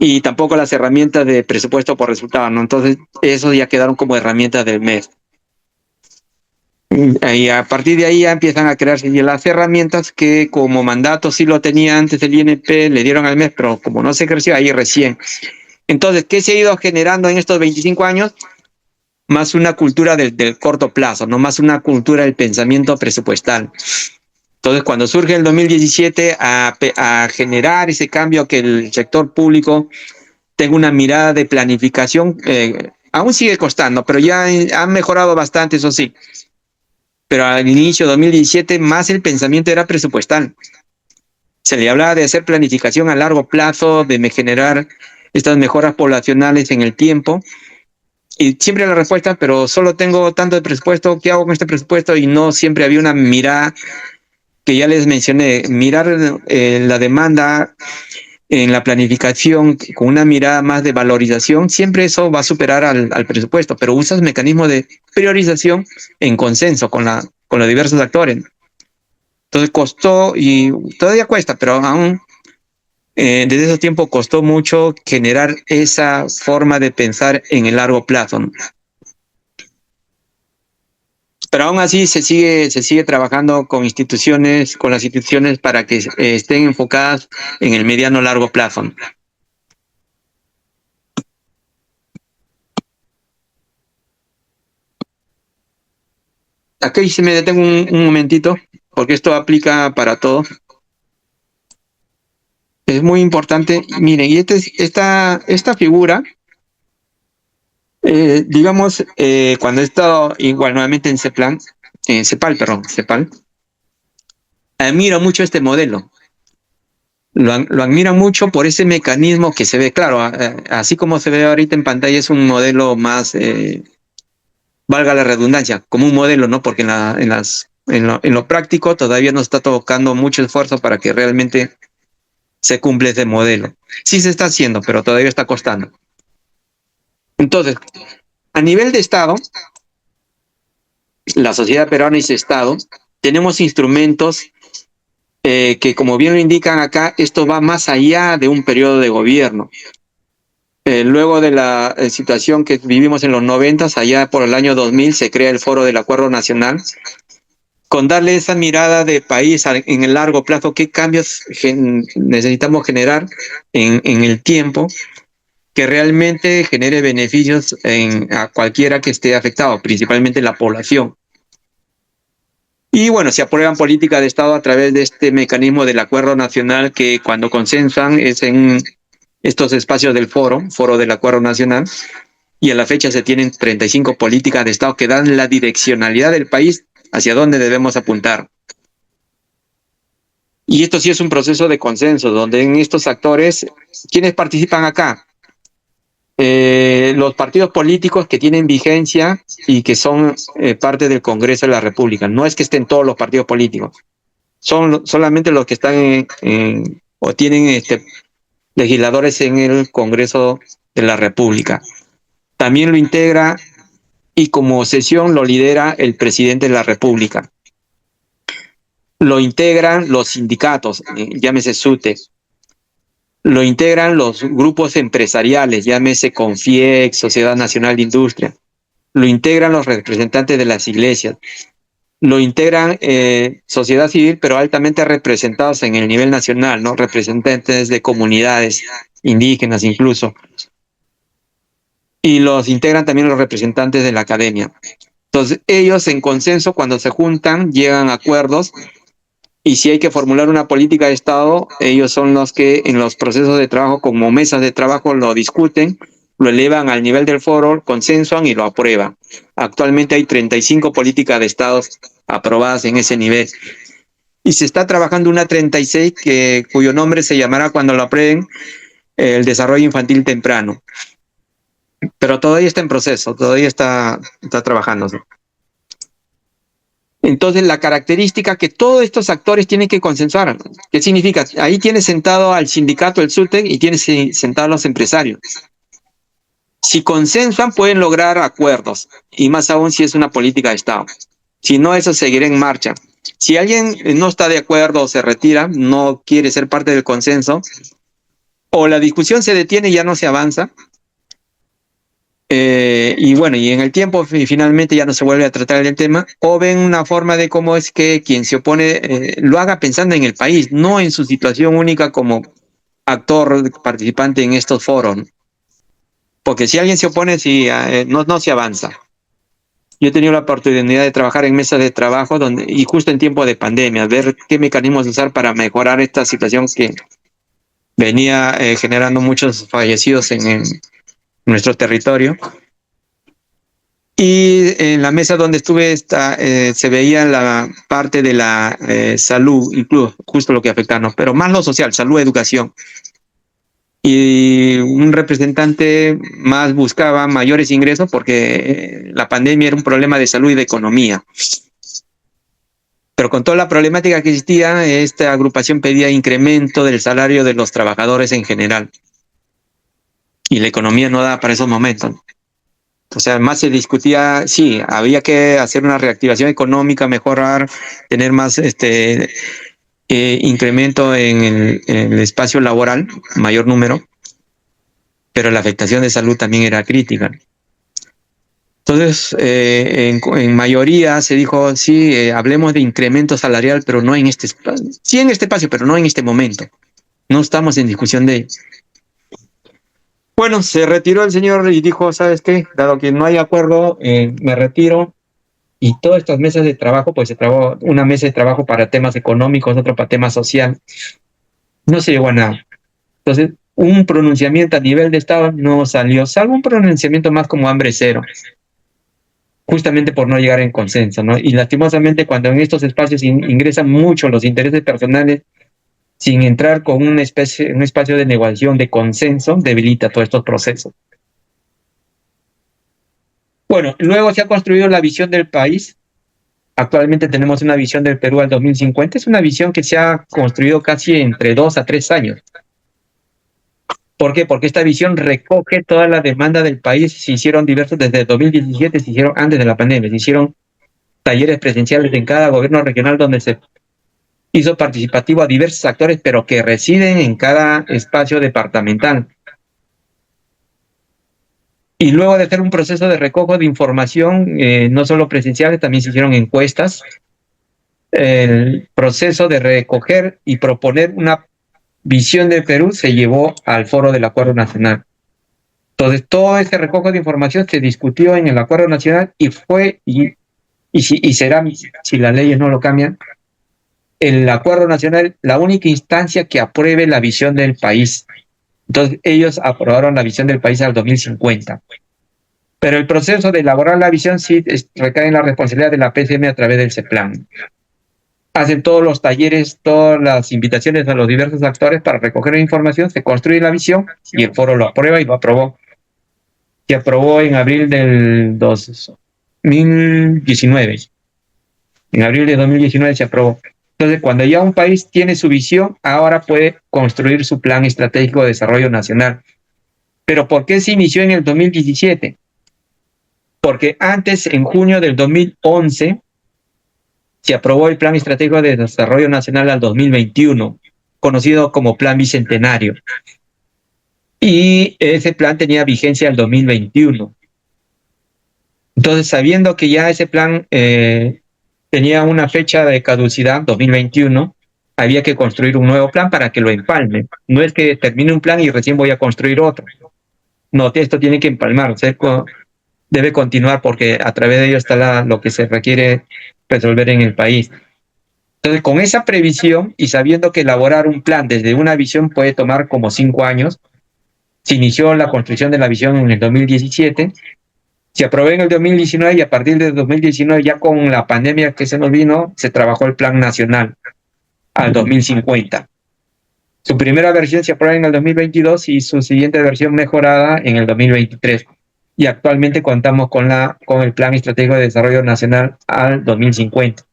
y tampoco las herramientas de presupuesto por resultado, ¿no? Entonces, esos ya quedaron como herramientas del mes. Y a partir de ahí ya empiezan a crearse las herramientas que como mandato sí lo tenía antes el INP, le dieron al mes, pero como no se creció, ahí recién. Entonces, ¿qué se ha ido generando en estos 25 años? Más una cultura del corto plazo, no más una cultura del pensamiento presupuestal. Entonces, cuando surge el 2017 a generar ese cambio, que el sector público tenga una mirada de planificación, aún sigue costando, pero ya han mejorado bastante, eso sí. Pero al inicio de 2017 más el pensamiento era presupuestal. Se le hablaba de hacer planificación a largo plazo, de generar estas mejoras poblacionales en el tiempo. Y siempre la respuesta, pero solo tengo tanto de presupuesto, ¿qué hago con este presupuesto? Y no siempre había una mirada que ya les mencioné, mirar la demanda en la planificación con una mirada más de valorización, siempre eso va a superar al presupuesto, pero usas mecanismos de priorización en consenso con los diversos actores. Entonces costó y todavía cuesta, pero aún desde ese tiempo costó mucho generar esa forma de pensar en el largo plazo, ¿no? Pero aún así se sigue trabajando con las instituciones para que estén enfocadas en el mediano largo plazo, ¿no? Aquí se me detengo un momentito, porque esto aplica para todo. Es muy importante. Miren, y esta figura, digamos, cuando he estado igual nuevamente en CEPAL, admiro mucho este modelo. Lo admiro mucho por ese mecanismo que se ve, claro, así como se ve ahorita en pantalla, es un modelo más, valga la redundancia, como un modelo, ¿no? Porque en lo práctico todavía no está tocando mucho esfuerzo para que realmente se cumpla ese modelo. Sí se está haciendo, pero todavía está costando. Entonces, a nivel de Estado, la sociedad peruana y su Estado, tenemos instrumentos que, como bien lo indican acá, esto va más allá de un periodo de gobierno. Luego de la situación que vivimos en los 90, allá por el año 2000, se crea el Foro del Acuerdo Nacional, con darle esa mirada de país en el largo plazo, qué cambios necesitamos generar en el tiempo que realmente genere beneficios a cualquiera que esté afectado, principalmente la población. Y bueno, se aprueban políticas de Estado a través de este mecanismo del Acuerdo Nacional, que cuando consensuan es en estos espacios del Foro del Acuerdo Nacional, y a la fecha se tienen 35 políticas de Estado que dan la direccionalidad del país hacia dónde debemos apuntar. Y esto sí es un proceso de consenso, donde en estos actores, ¿quiénes participan acá? Los partidos políticos que tienen vigencia y que son parte del Congreso de la República. No es que estén todos los partidos políticos, son solamente los que están o tienen legisladores en el Congreso de la República. También lo integra y como sesión lo lidera el presidente de la República. Lo integran los sindicatos, llámese SUTE. Lo integran los grupos empresariales, llámese CONFIEC, Sociedad Nacional de Industria. Lo integran los representantes de las iglesias. Lo integran sociedad civil, pero altamente representados en el nivel nacional, ¿no? Representantes de comunidades indígenas incluso. Y los integran también los representantes de la academia. Entonces, ellos en consenso, cuando se juntan, llegan a acuerdos. Y si hay que formular una política de Estado, ellos son los que en los procesos de trabajo, como mesas de trabajo, lo discuten, lo elevan al nivel del foro, consensuan y lo aprueban. Actualmente hay 35 políticas de Estado aprobadas en ese nivel. Y se está trabajando una 36 cuyo nombre se llamará, cuando lo aprueben, el desarrollo infantil temprano. Pero todavía está en proceso, todavía está trabajándose. Entonces, la característica que todos estos actores tienen que consensuar. ¿Qué significa? Ahí tienes sentado al sindicato, el SUTEC, y tienes sentado a los empresarios. Si consensuan, pueden lograr acuerdos, y más aún si es una política de Estado. Si no, eso seguirá en marcha. Si alguien no está de acuerdo o se retira, no quiere ser parte del consenso, o la discusión se detiene y ya no se avanza, y bueno, y en el tiempo finalmente ya no se vuelve a tratar el tema, o ven una forma de cómo es que quien se opone lo haga pensando en el país, no en su situación única como actor participante en estos foros, ¿no? Porque si alguien se opone, sí, no se avanza. Yo he tenido la oportunidad de trabajar en mesas de trabajo y justo en tiempo de pandemia, ver qué mecanismos usar para mejorar esta situación que venía generando muchos fallecidos en nuestro territorio. Y en la mesa donde estuve se veía la parte de la salud, incluso justo lo que afectaba, pero más lo social, salud, educación. Y un representante más buscaba mayores ingresos porque la pandemia era un problema de salud y de economía. Pero con toda la problemática que existía, esta agrupación pedía incremento del salario de los trabajadores en general. Y la economía no daba para esos momentos. O sea, más se discutía, sí, había que hacer una reactivación económica, mejorar, tener más incremento en el espacio laboral, mayor número, pero la afectación de salud también era crítica. Entonces, en mayoría se dijo, sí, hablemos de incremento salarial, pero no en este espacio. Sí en este espacio, pero no en este momento. No estamos en discusión de ello. Bueno, se retiró el señor y dijo, ¿sabes qué? Dado que no hay acuerdo, me retiro. Y todas estas mesas de trabajo, pues se trabó una mesa de trabajo para temas económicos, otra para temas sociales. No se llegó a nada. Entonces, un pronunciamiento a nivel de Estado no salió, salvo un pronunciamiento más como hambre cero, justamente por no llegar en consenso, ¿no? Y lastimosamente cuando en estos espacios ingresan mucho los intereses personales, sin entrar con un espacio de negociación, de consenso, debilita todos estos procesos. Bueno, luego se ha construido la visión del país. Actualmente tenemos una visión del Perú al 2050. Es una visión que se ha construido casi entre 2 a 3 años. ¿Por qué? Porque esta visión recoge toda la demanda del país. Se hicieron diversos, desde el 2017, se hicieron antes de la pandemia, se hicieron talleres presenciales en cada gobierno regional donde se hizo participativo a diversos actores, pero que residen en cada espacio departamental. Y luego de hacer un proceso de recojo de información, no solo presenciales, también se hicieron encuestas. El proceso de recoger y proponer una visión de Perú se llevó al foro del Acuerdo Nacional. Entonces, todo ese recojo de información se discutió en el Acuerdo Nacional y fue, y será, si las leyes no lo cambian, el Acuerdo Nacional la única instancia que apruebe la visión del país. Entonces, ellos aprobaron la visión del país al 2050. Pero el proceso de elaborar la visión sí recae en la responsabilidad de la PCM a través del CEPLAN. Hacen todos los talleres, todas las invitaciones a los diversos actores para recoger la información, se construye la visión y el foro lo aprueba y lo aprobó. Se aprobó en abril del 2019. En abril de 2019 se aprobó. Entonces, cuando ya un país tiene su visión, ahora puede construir su plan estratégico de desarrollo nacional. ¿Pero por qué se inició en el 2017? Porque antes, en junio del 2011, se aprobó el Plan Estratégico de Desarrollo Nacional al 2021, conocido como Plan Bicentenario. Y ese plan tenía vigencia al 2021. Entonces, sabiendo que ya ese plan tenía una fecha de caducidad, 2021, había que construir un nuevo plan para que lo empalme. No es que termine un plan y recién voy a construir otro. No, esto tiene que empalmar, o sea, debe continuar porque a través de ello está lo que se requiere resolver en el país. Entonces, con esa previsión y sabiendo que elaborar un plan desde una visión puede tomar como 5 años, se inició la construcción de la visión en el 2017, se aprobó en el 2019 y a partir del 2019, ya con la pandemia que se nos vino, se trabajó el Plan Nacional al 2050. Su primera versión se aprobó en el 2022 y su siguiente versión mejorada en el 2023. Y actualmente contamos con el Plan Estratégico de Desarrollo Nacional al 2050.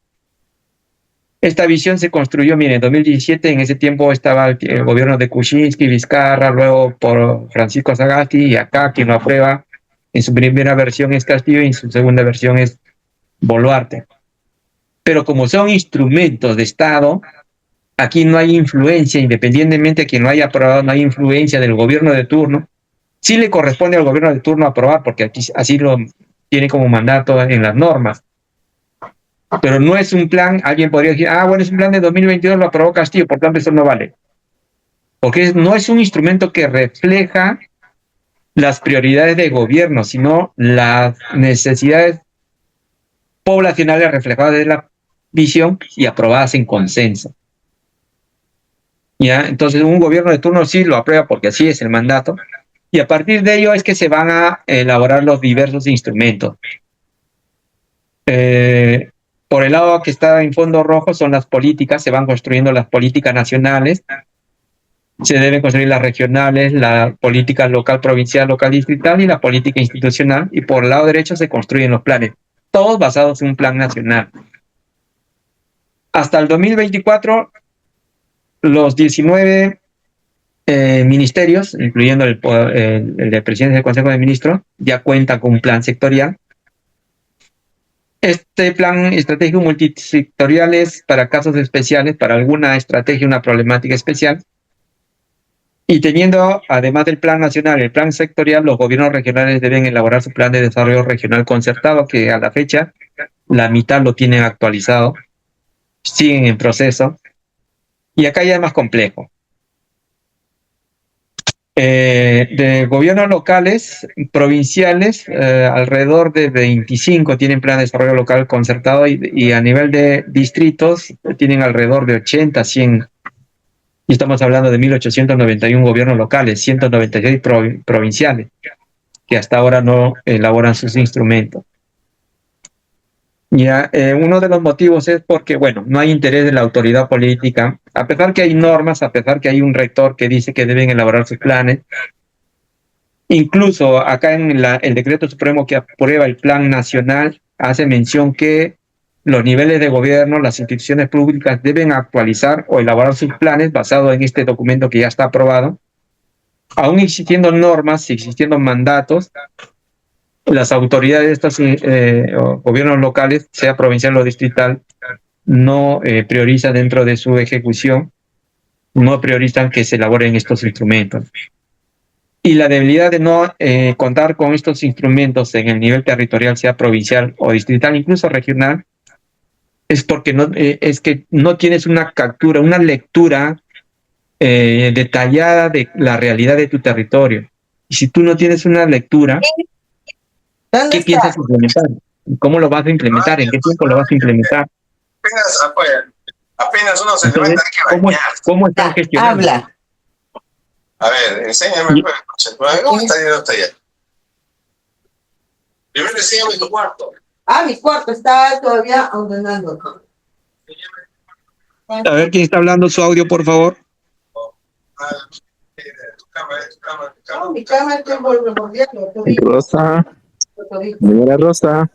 Esta visión se construyó, miren, en 2017, en ese tiempo estaba el gobierno de Kuczynski, Vizcarra, luego por Francisco Sagasti, y acá quien lo aprueba en su primera versión es Castillo y en su segunda versión es Boluarte. Pero como son instrumentos de Estado, aquí no hay influencia, independientemente de quien lo haya aprobado, no hay influencia del gobierno de turno. Sí le corresponde al gobierno de turno aprobar, porque aquí así lo tiene como mandato en las normas. Pero no es un plan, alguien podría decir, bueno, es un plan de 2022, lo aprobó Castillo, por tanto eso no vale. Porque no es un instrumento que refleja las prioridades de gobierno, sino las necesidades poblacionales reflejadas de la visión y aprobadas en consenso. ¿Ya? Entonces un gobierno de turno sí lo aprueba porque así es el mandato, y a partir de ello es que se van a elaborar los diversos instrumentos. Por el lado que está en fondo rojo son las políticas, se van construyendo las políticas nacionales, se deben construir las regionales, la política local, provincial, local, distrital y la política institucional, y por el lado derecho se construyen los planes, todos basados en un plan nacional. Hasta el 2024, los 19 ministerios, incluyendo el de presidencia del Consejo de Ministros, ya cuentan con un plan sectorial. Este plan estratégico multisectorial es para casos especiales, para alguna estrategia, una problemática especial. Y teniendo, además del plan nacional, el plan sectorial, los gobiernos regionales deben elaborar su plan de desarrollo regional concertado, que a la fecha la mitad lo tienen actualizado, siguen en proceso. Y acá ya es más complejo. De gobiernos locales, provinciales, alrededor de 25 tienen plan de desarrollo local concertado, y a nivel de distritos tienen alrededor de 80, 100. Y estamos hablando de 1.891 gobiernos locales, 196 provinciales, que hasta ahora no elaboran sus instrumentos. Ya, uno de los motivos es porque, bueno, no hay interés de la autoridad política, a pesar que hay normas, a pesar que hay un rector que dice que deben elaborar sus planes. Incluso acá en el decreto supremo que aprueba el plan nacional hace mención que los niveles de gobierno, las instituciones públicas deben actualizar o elaborar sus planes basados en este documento que ya está aprobado. Aún existiendo normas, existiendo mandatos, las autoridades de estos gobiernos locales, sea provincial o distrital, no priorizan dentro de su ejecución, no priorizan que se elaboren estos instrumentos. Y la debilidad de no contar con estos instrumentos en el nivel territorial, sea provincial o distrital, incluso regional, es porque es que no tienes una captura, una lectura detallada de la realidad de tu territorio. Y si tú no tienes una lectura, ¿qué piensas implementar? ¿Cómo lo vas a implementar? ¿En qué tiempo lo vas a implementar? Apenas uno se Entonces, levanta, hay que bañar. ¿cómo están gestionando? Habla. A ver, enséñame, pues. ¿Cómo está yendo hasta allá? Primero enséñame tu cuarto. Mi cuarto está todavía ordenando. A ver quién está hablando su audio, por favor. Tu cama. Mi cama está volviendo. Rosa, señora Rosa.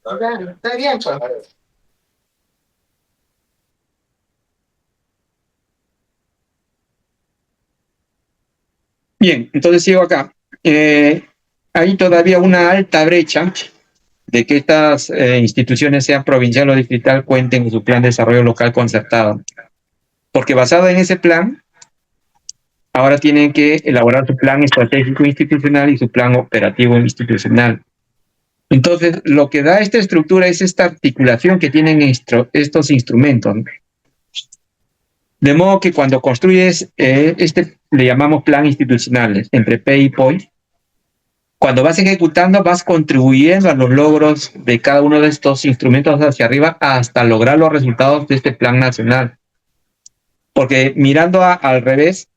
Está bien, pues. Bien, entonces sigo acá. Hay todavía una alta brecha de que estas instituciones, sean provincial o distrital, cuenten con su plan de desarrollo local concertado. Porque basado en ese plan, ahora tienen que elaborar su plan estratégico institucional y su plan operativo institucional. Entonces, lo que da esta estructura es esta articulación que tienen estos instrumentos. De modo que cuando construyes le llamamos plan institucional, entre P y POI, cuando vas ejecutando, vas contribuyendo a los logros de cada uno de estos instrumentos hacia arriba hasta lograr los resultados de este plan nacional. Porque mirando al revés,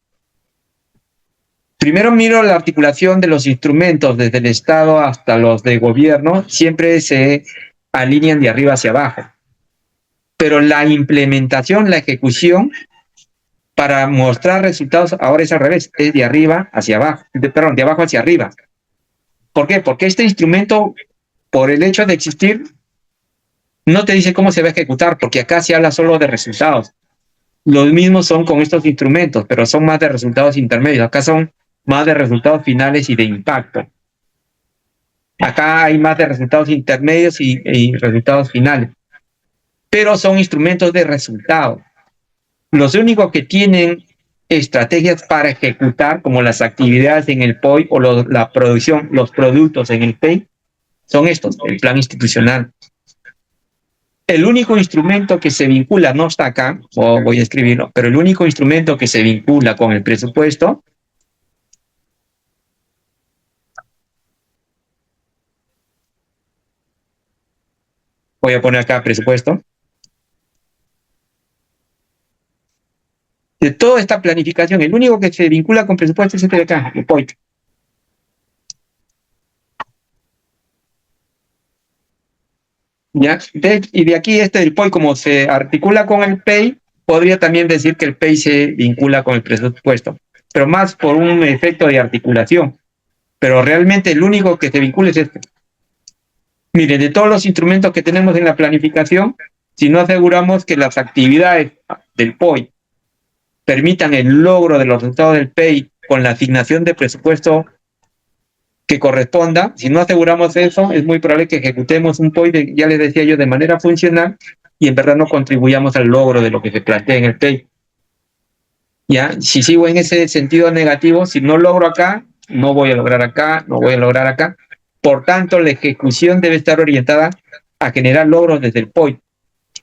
primero miro la articulación de los instrumentos desde el Estado hasta los de gobierno, siempre se alinean de arriba hacia abajo. Pero la implementación, la ejecución, para mostrar resultados, ahora es al revés, es de arriba hacia abajo, de abajo hacia arriba. ¿Por qué? Porque este instrumento por el hecho de existir, no te dice cómo se va a ejecutar, porque acá se habla solo de resultados. Los mismos son con estos instrumentos, pero son más de resultados intermedios. Acá son más de resultados finales y de impacto. Acá hay más de resultados intermedios y resultados finales. Pero son instrumentos de resultado. Los únicos que tienen estrategias para ejecutar, como las actividades en el POI o la producción, los productos en el PEI, son estos, el plan institucional. El único instrumento que se vincula, no está acá, voy a escribirlo, pero el único instrumento que se vincula con el presupuesto voy a poner acá presupuesto. De toda esta planificación, el único que se vincula con presupuesto es este de acá, el POI. ¿Ya? Y de aquí del POI, como se articula con el PEI, podría también decir que el PEI se vincula con el presupuesto, pero más por un efecto de articulación. Pero realmente el único que se vincula es este. Miren, de todos los instrumentos que tenemos en la planificación, si no aseguramos que las actividades del POI permitan el logro de los resultados del PEI con la asignación de presupuesto que corresponda, si no aseguramos eso, es muy probable que ejecutemos un POI, ya les decía yo, de manera funcional y en verdad no contribuyamos al logro de lo que se plantea en el PEI. ¿Ya? Si sigo en ese sentido negativo, si no logro acá, no voy a lograr acá, no voy a lograr acá. Por tanto, la ejecución debe estar orientada a generar logros desde el POI.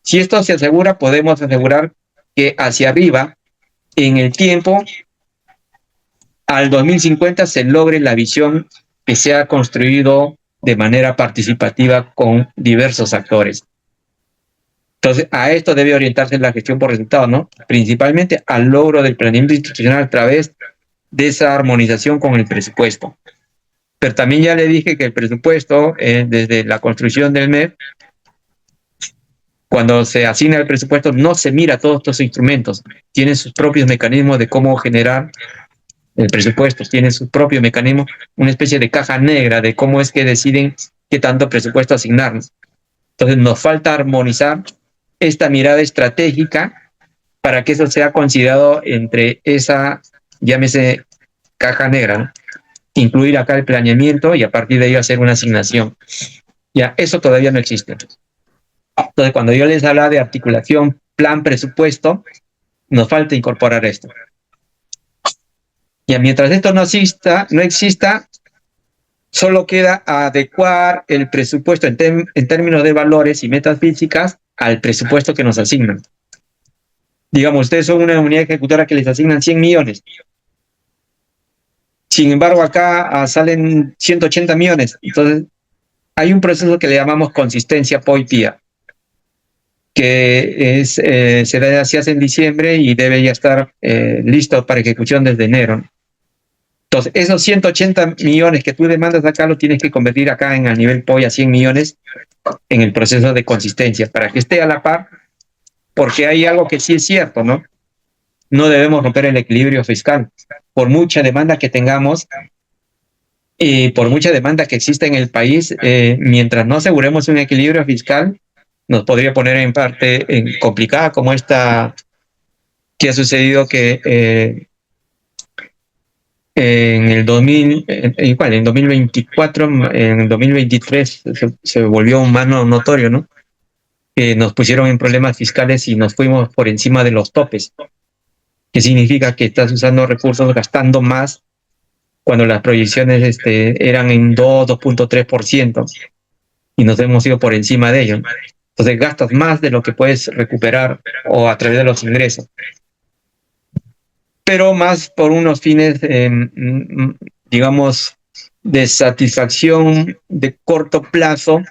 Si esto se asegura, podemos asegurar que hacia arriba, en el tiempo, al 2050 se logre la visión que se ha construido de manera participativa con diversos actores. Entonces, a esto debe orientarse la gestión por resultados, ¿no? Principalmente al logro del planeamiento institucional a través de esa armonización con el presupuesto. Pero también ya le dije que el presupuesto, desde la construcción del MEP, cuando se asigna el presupuesto, no se mira todos estos instrumentos. Tienen sus propios mecanismos de cómo generar el presupuesto, tienen sus propios mecanismos, una especie de caja negra de cómo es que deciden qué tanto presupuesto asignarnos. Entonces nos falta armonizar esta mirada estratégica para que eso sea considerado entre esa, llámese, caja negra, ¿no? Incluir acá el planeamiento y a partir de ello hacer una asignación. Ya, eso todavía no existe. Entonces, cuando yo les habla de articulación, plan, presupuesto, nos falta incorporar esto. Y mientras esto no exista, solo queda adecuar el presupuesto en términos de valores y metas físicas al presupuesto que nos asignan. Digamos, ustedes son una unidad ejecutora que les asignan 100 millones. Sin embargo, acá salen 180 millones. Entonces, hay un proceso que le llamamos consistencia POI-PIA, que se hace en diciembre y debe ya estar listo para ejecución desde enero. Entonces, esos 180 millones que tú demandas acá, lo tienes que convertir acá a nivel POI a 100 millones en el proceso de consistencia, para que esté a la par, porque hay algo que sí es cierto, ¿no? No debemos romper el equilibrio fiscal. Por mucha demanda que tengamos y por mucha demanda que exista en el país, mientras no aseguremos un equilibrio fiscal, nos podría poner en parte complicada, como esta que ha sucedido que en el 2024, en el 2023 se volvió un mal notorio, ¿no? Que nos pusieron en problemas fiscales y nos fuimos por encima de los topes, que significa que estás usando recursos, gastando más cuando las proyecciones eran en 2.3% y nos hemos ido por encima de ello. Entonces gastas más de lo que puedes recuperar o a través de los ingresos. Pero más por unos fines, digamos, de satisfacción de corto plazo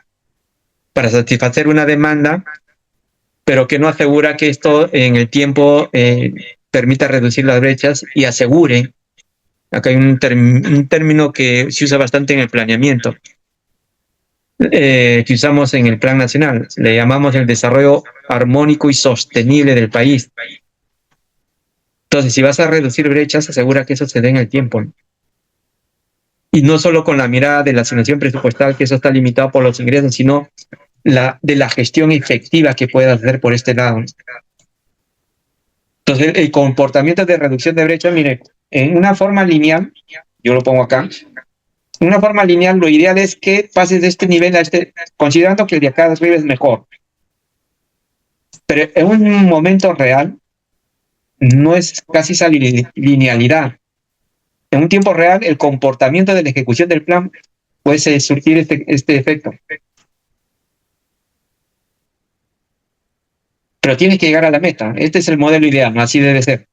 para satisfacer una demanda, pero que no asegura que esto en el tiempo permita reducir las brechas y asegure. Acá hay un término que se usa bastante en el planeamiento, que usamos en el Plan Nacional. Le llamamos el desarrollo armónico y sostenible del país. Entonces, si vas a reducir brechas, asegura que eso se dé en el tiempo, ¿no? Y no solo con la mirada de la asignación presupuestal, que eso está limitado por los ingresos, sino de la gestión efectiva que pueda hacer por este lado. Entonces, el comportamiento de reducción de brecha, mire, en una forma lineal, yo lo pongo acá, en una forma lineal lo ideal es que pases de este nivel a este, considerando que el de acá arriba es mejor. Pero en un momento real, no es casi esa linealidad. En un tiempo real, el comportamiento de la ejecución del plan puede surtir este efecto. Pero tienes que llegar a la meta. Este es el modelo ideal, ¿no? Así debe ser.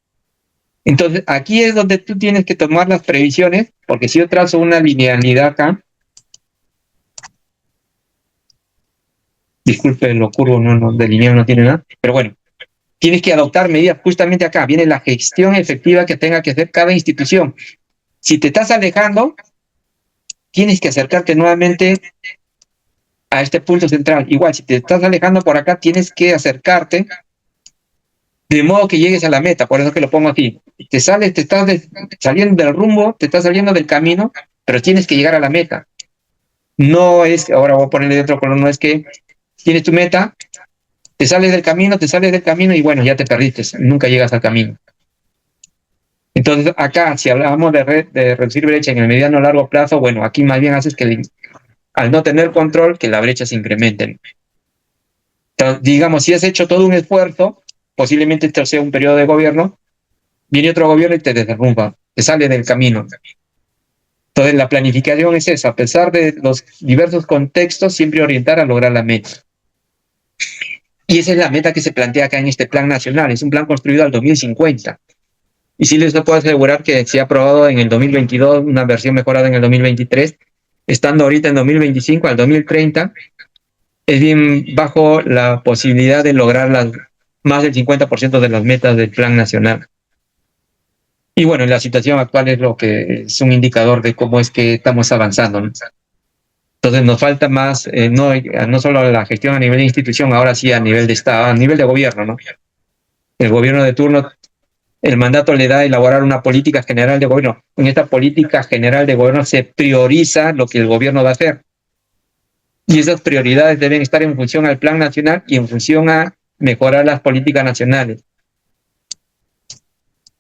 Entonces, aquí es donde tú tienes que tomar las previsiones, porque si yo trazo una linealidad acá, disculpe, lo curvo, no, de lineal no tiene nada, pero bueno, tienes que adoptar medidas justamente acá. Viene la gestión efectiva que tenga que hacer cada institución. Si te estás alejando, tienes que acercarte nuevamente a este punto central. Igual, si te estás alejando por acá, tienes que acercarte de modo que llegues a la meta. Por eso que lo pongo aquí. Te estás saliendo del rumbo, te estás saliendo del camino, pero tienes que llegar a la meta. No es, ahora voy a ponerle de otro color, no es que tienes tu meta, te sales del camino y bueno, ya te perdiste, nunca llegas al camino. Entonces, acá, si hablamos de reducir brecha en el mediano o largo plazo, bueno, aquí más bien haces que al no tener control, que la brecha se incremente. Entonces, digamos, si has hecho todo un esfuerzo, posiblemente esto sea un periodo de gobierno, viene otro gobierno y te derrumba, te sale del camino. Entonces, la planificación es esa, a pesar de los diversos contextos, siempre orientar a lograr la meta. Y esa es la meta que se plantea acá en este plan nacional, es un plan construido al 2050. Y sí les puedo asegurar que se ha aprobado en el 2022, una versión mejorada en el 2023, estando ahorita en 2025 al 2030, es bien bajo la posibilidad de lograr más del 50% de las metas del plan nacional. Y bueno, la situación actual es lo que es un indicador de cómo es que estamos avanzando, ¿no? Entonces nos falta más, no solo la gestión a nivel de institución, ahora sí a nivel de Estado, a nivel de gobierno, ¿no? El gobierno de turno, el mandato le da a elaborar una política general de gobierno. En esta política general de gobierno se prioriza lo que el gobierno va a hacer. Y esas prioridades deben estar en función al plan nacional y en función a mejorar las políticas nacionales.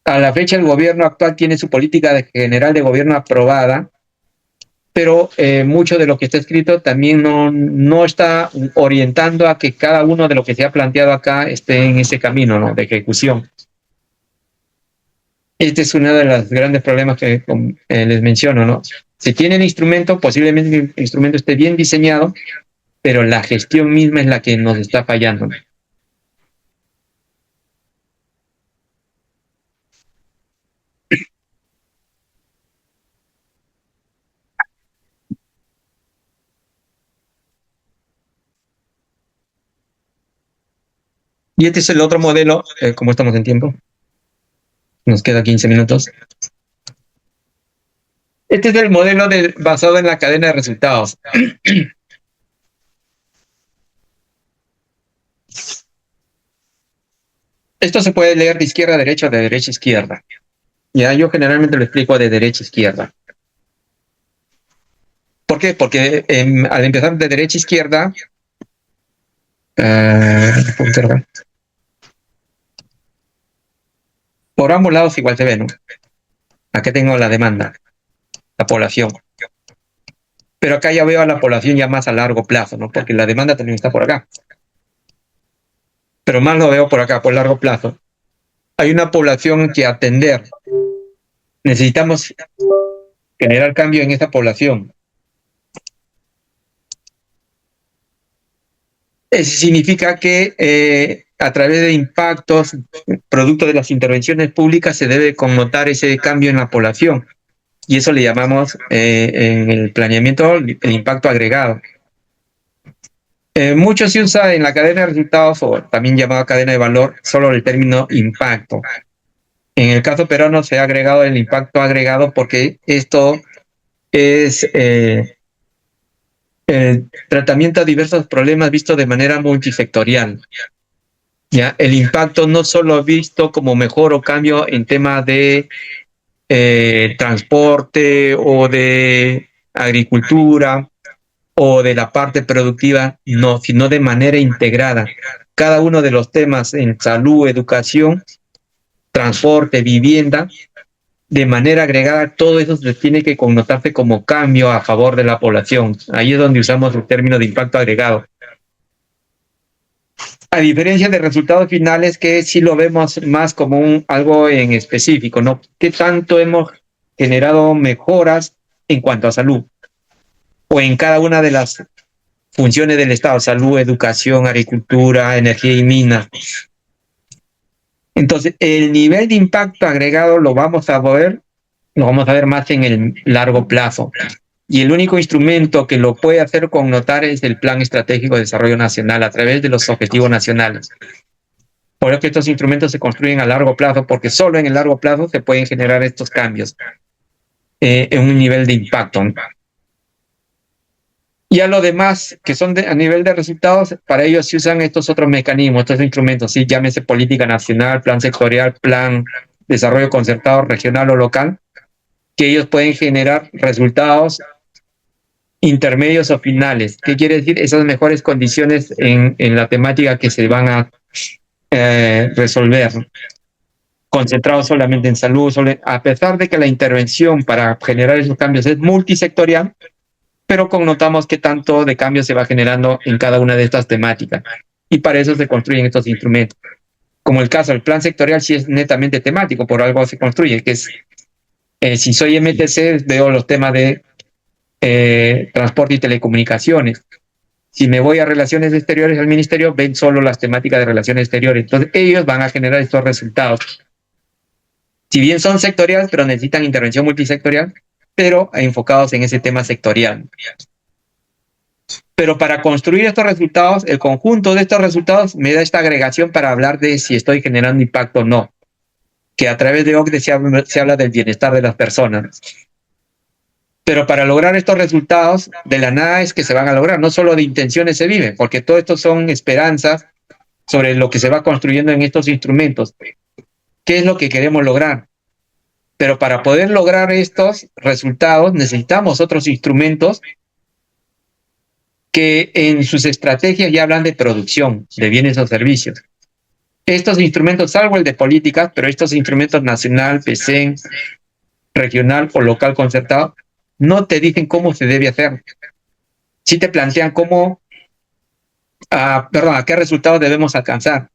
A la fecha, el gobierno actual tiene su política general de gobierno aprobada, pero mucho de lo que está escrito también no está orientando a que cada uno de lo que se ha planteado acá esté en ese camino, ¿no?, de ejecución. Este es uno de los grandes problemas que les menciono, ¿no? Si tiene el instrumento, posiblemente el instrumento esté bien diseñado, pero la gestión misma es la que nos está fallando. Y este es el otro modelo, como estamos en tiempo. Nos queda 15 minutos. Este es el modelo basado en la cadena de resultados. Esto se puede leer de izquierda a derecha o de derecha a izquierda. Ya, yo generalmente lo explico de derecha a izquierda. ¿Por qué? Porque al empezar de derecha a izquierda, por ambos lados igual se ve, ¿no? Acá tengo la demanda, la población. Pero acá ya veo a la población ya más a largo plazo, ¿no? Porque la demanda también está por acá. Pero más lo veo por acá, por largo plazo. Hay una población que atender. Necesitamos generar cambio en esa población. Eso significa que a través de impactos, producto de las intervenciones públicas, se debe connotar ese cambio en la población. Y eso le llamamos en el planeamiento el impacto agregado. Mucho se usa en la cadena de resultados, o también llamada cadena de valor, solo el término impacto. En el caso peruano se ha agregado el impacto agregado porque esto es el tratamiento de diversos problemas visto de manera multifactorial. ¿Ya? El impacto no solo visto como mejor o cambio en tema de transporte o de agricultura o de la parte productiva, no, sino de manera integrada. Cada uno de los temas en salud, educación, transporte, vivienda, de manera agregada, todo eso se tiene que connotarse como cambio a favor de la población. Ahí es donde usamos el término de impacto agregado. A diferencia de resultados finales, que sí lo vemos más como algo en específico, ¿no? ¿Qué tanto hemos generado mejoras en cuanto a salud? O en cada una de las funciones del Estado: salud, educación, agricultura, energía y minas. Entonces, el nivel de impacto agregado lo vamos a ver más en el largo plazo. Y el único instrumento que lo puede hacer connotar es el Plan Estratégico de Desarrollo Nacional a través de los objetivos nacionales. Por eso que estos instrumentos se construyen a largo plazo, porque solo en el largo plazo se pueden generar estos cambios en un nivel de impacto. Y a lo demás, que son a nivel de resultados, para ellos se usan estos otros mecanismos, estos instrumentos, ¿sí? Llámese política nacional, plan sectorial, plan desarrollo concertado regional o local, que ellos pueden generar resultados intermedios o finales. ¿Qué quiere decir? Esas mejores condiciones en la temática que se van a resolver, concentrados solamente en salud, a pesar de que la intervención para generar esos cambios es multisectorial, pero connotamos qué tanto de cambio se va generando en cada una de estas temáticas. Y para eso se construyen estos instrumentos. Como el caso del plan sectorial, sí es netamente temático, por algo se construye, que es, si soy MTC, veo los temas de transporte y telecomunicaciones. Si me voy a relaciones exteriores al ministerio, ven solo las temáticas de relaciones exteriores. Entonces, ellos van a generar estos resultados. Si bien son sectoriales, pero necesitan intervención multisectorial, pero enfocados en ese tema sectorial. Pero para construir estos resultados, el conjunto de estos resultados me da esta agregación para hablar de si estoy generando impacto o no. Que a través de OCDE se habla del bienestar de las personas. Pero para lograr estos resultados, de la nada es que se van a lograr. No solo de intenciones se vive, porque todo esto son esperanzas sobre lo que se va construyendo en estos instrumentos. ¿Qué es lo que queremos lograr? Pero para poder lograr estos resultados necesitamos otros instrumentos que en sus estrategias ya hablan de producción de bienes o servicios. Estos instrumentos, salvo el de políticas, pero estos instrumentos nacional, PCEN, regional o local concertado, no te dicen cómo se debe hacer. Sí te plantean a qué resultados debemos alcanzar.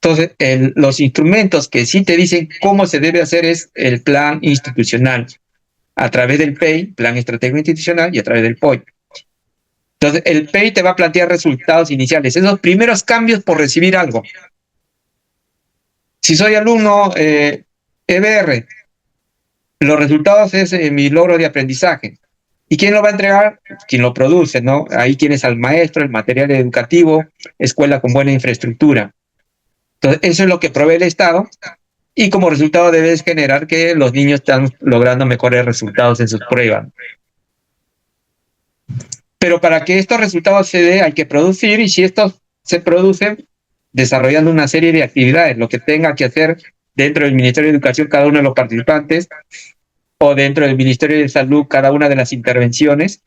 Entonces, los instrumentos que sí te dicen cómo se debe hacer es el plan institucional, a través del PEI, Plan Estratégico Institucional, y a través del POI. Entonces, el PEI te va a plantear resultados iniciales, esos primeros cambios por recibir algo. Si soy alumno EBR, los resultados es mi logro de aprendizaje. ¿Y quién lo va a entregar? Quien lo produce, ¿no? Ahí tienes al maestro, el material educativo, escuela con buena infraestructura. Entonces, eso es lo que provee el Estado, y como resultado debes generar que los niños están logrando mejores resultados en sus pruebas. Pero para que estos resultados se den hay que producir, y si estos se producen desarrollando una serie de actividades, lo que tenga que hacer dentro del Ministerio de Educación cada uno de los participantes, o dentro del Ministerio de Salud cada una de las intervenciones.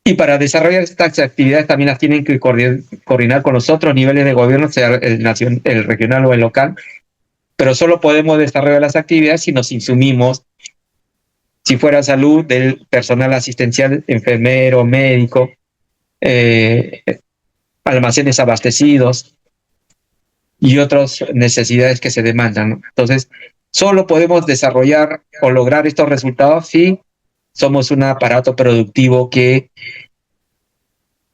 Y para desarrollar estas actividades también las tienen que coordinar con los otros niveles de gobierno, sea el regional o el local. Pero solo podemos desarrollar las actividades si nos insumimos, si fuera salud, del personal asistencial, enfermero, médico, almacenes abastecidos y otras necesidades que se demandan, ¿no? Entonces, solo podemos desarrollar o lograr estos resultados si somos un aparato productivo que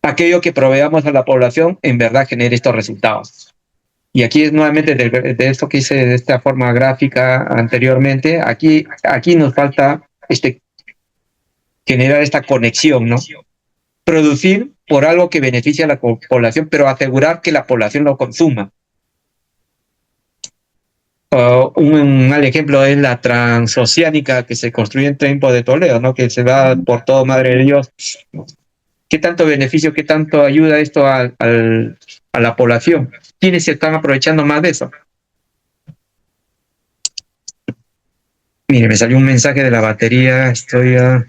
aquello que proveamos a la población en verdad genere estos resultados. Y aquí es nuevamente de esto que hice de esta forma gráfica anteriormente, aquí nos falta generar esta conexión, ¿no? Producir por algo que beneficie a la población, pero asegurar que la población lo consuma. Un mal ejemplo es la transoceánica que se construye en Tiempo de Toledo, ¿no? Que se va por todo, madre de Dios. ¿Qué tanto beneficio, qué tanto ayuda esto a la población? ¿Quiénes se están aprovechando más de eso? Mire, me salió un mensaje de la batería, estoy a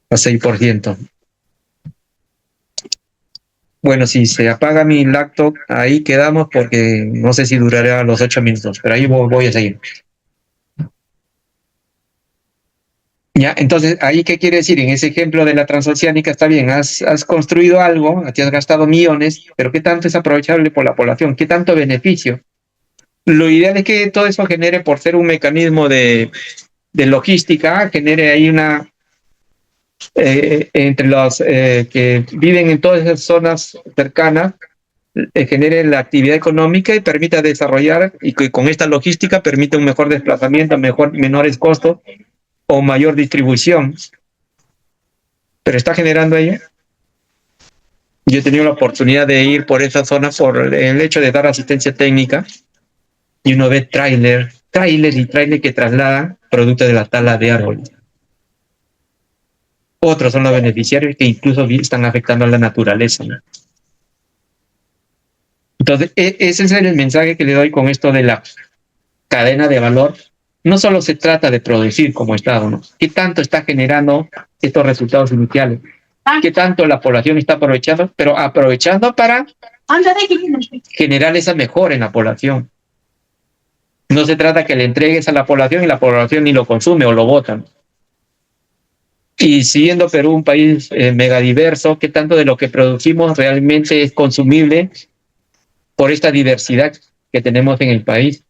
6%. Bueno, si se apaga mi laptop, ahí quedamos porque no sé si durará los 8 minutos, pero ahí voy a seguir. Ya, entonces, ¿ahí qué quiere decir? En ese ejemplo de la transoceánica está bien, has construido algo, te has gastado millones, pero ¿qué tanto es aprovechable por la población? ¿Qué tanto beneficio? Lo ideal es que todo eso genere, por ser un mecanismo de logística, genere ahí una, entre los que viven en todas esas zonas cercanas, genere la actividad económica y permita desarrollar, y que con esta logística permite un mejor desplazamiento, menores costos o mayor distribución. Pero está generando ella. Yo he tenido la oportunidad de ir por esa zona por el hecho de dar asistencia técnica y uno ve tráiler que trasladan productos de la tala de árboles. Otros son los beneficiarios que incluso están afectando a la naturaleza, ¿no? Entonces, ese es el mensaje que le doy con esto de la cadena de valor. No solo se trata de producir como Estado, ¿no? ¿Qué tanto está generando estos resultados iniciales? ¿Qué tanto la población está aprovechando? Pero aprovechando para generar esa mejora en la población. No se trata que le entregues a la población y la población ni lo consume o lo botan. Y siendo Perú un país megadiverso, ¿qué tanto de lo que producimos realmente es consumible por esta diversidad que tenemos en el país?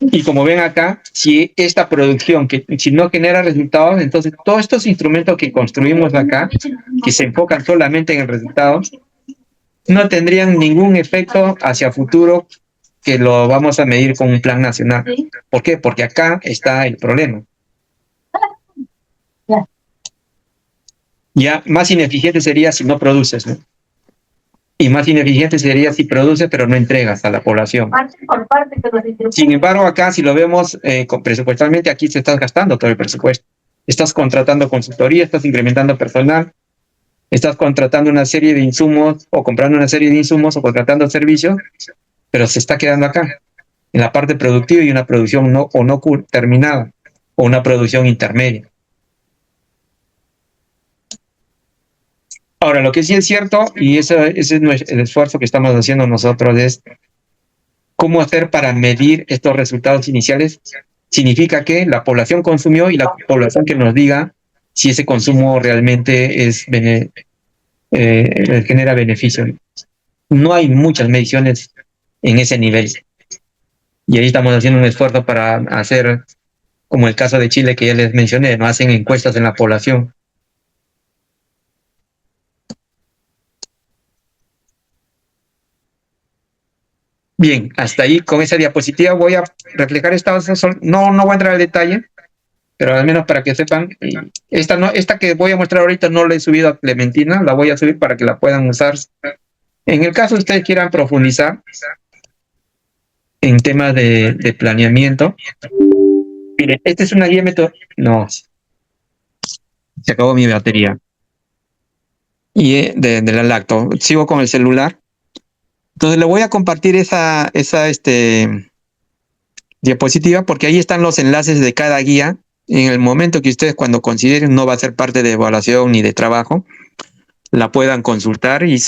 Y como ven acá, si esta producción, si no genera resultados, entonces todos estos instrumentos que construimos acá, que se enfocan solamente en el resultado, no tendrían ningún efecto hacia futuro que lo vamos a medir con un plan nacional. ¿Por qué? Porque acá está el problema. Ya más ineficiente sería si no produces, ¿no? Y más ineficiente sería si produces pero no entregas a la población. Sin embargo, acá si lo vemos presupuestalmente, aquí se está gastando todo el presupuesto. Estás contratando consultoría, estás incrementando personal, estás contratando una serie de insumos o comprando una serie de insumos o contratando servicios, pero se está quedando acá, en la parte productiva y una producción no terminada o una producción intermedia. Ahora, lo que sí es cierto, y ese es el esfuerzo que estamos haciendo nosotros, es cómo hacer para medir estos resultados iniciales. Significa que la población consumió y la población que nos diga si ese consumo realmente genera beneficio. No hay muchas mediciones en ese nivel. Y ahí estamos haciendo un esfuerzo para hacer, como el caso de Chile que ya les mencioné, no hacen encuestas en la población. Bien, hasta ahí con esa diapositiva voy a reflejar no voy a entrar al detalle, pero al menos para que sepan, esta que voy a mostrar ahorita no la he subido a Clementina, la voy a subir para que la puedan usar. En el caso ustedes quieran profundizar en temas de planeamiento. Miren, esta es una guía no, se acabó mi batería. Y de la lacto, sigo con el celular. Entonces le voy a compartir esa diapositiva porque ahí están los enlaces de cada guía. En el momento que ustedes cuando consideren no va a ser parte de evaluación ni de trabajo, la puedan consultar y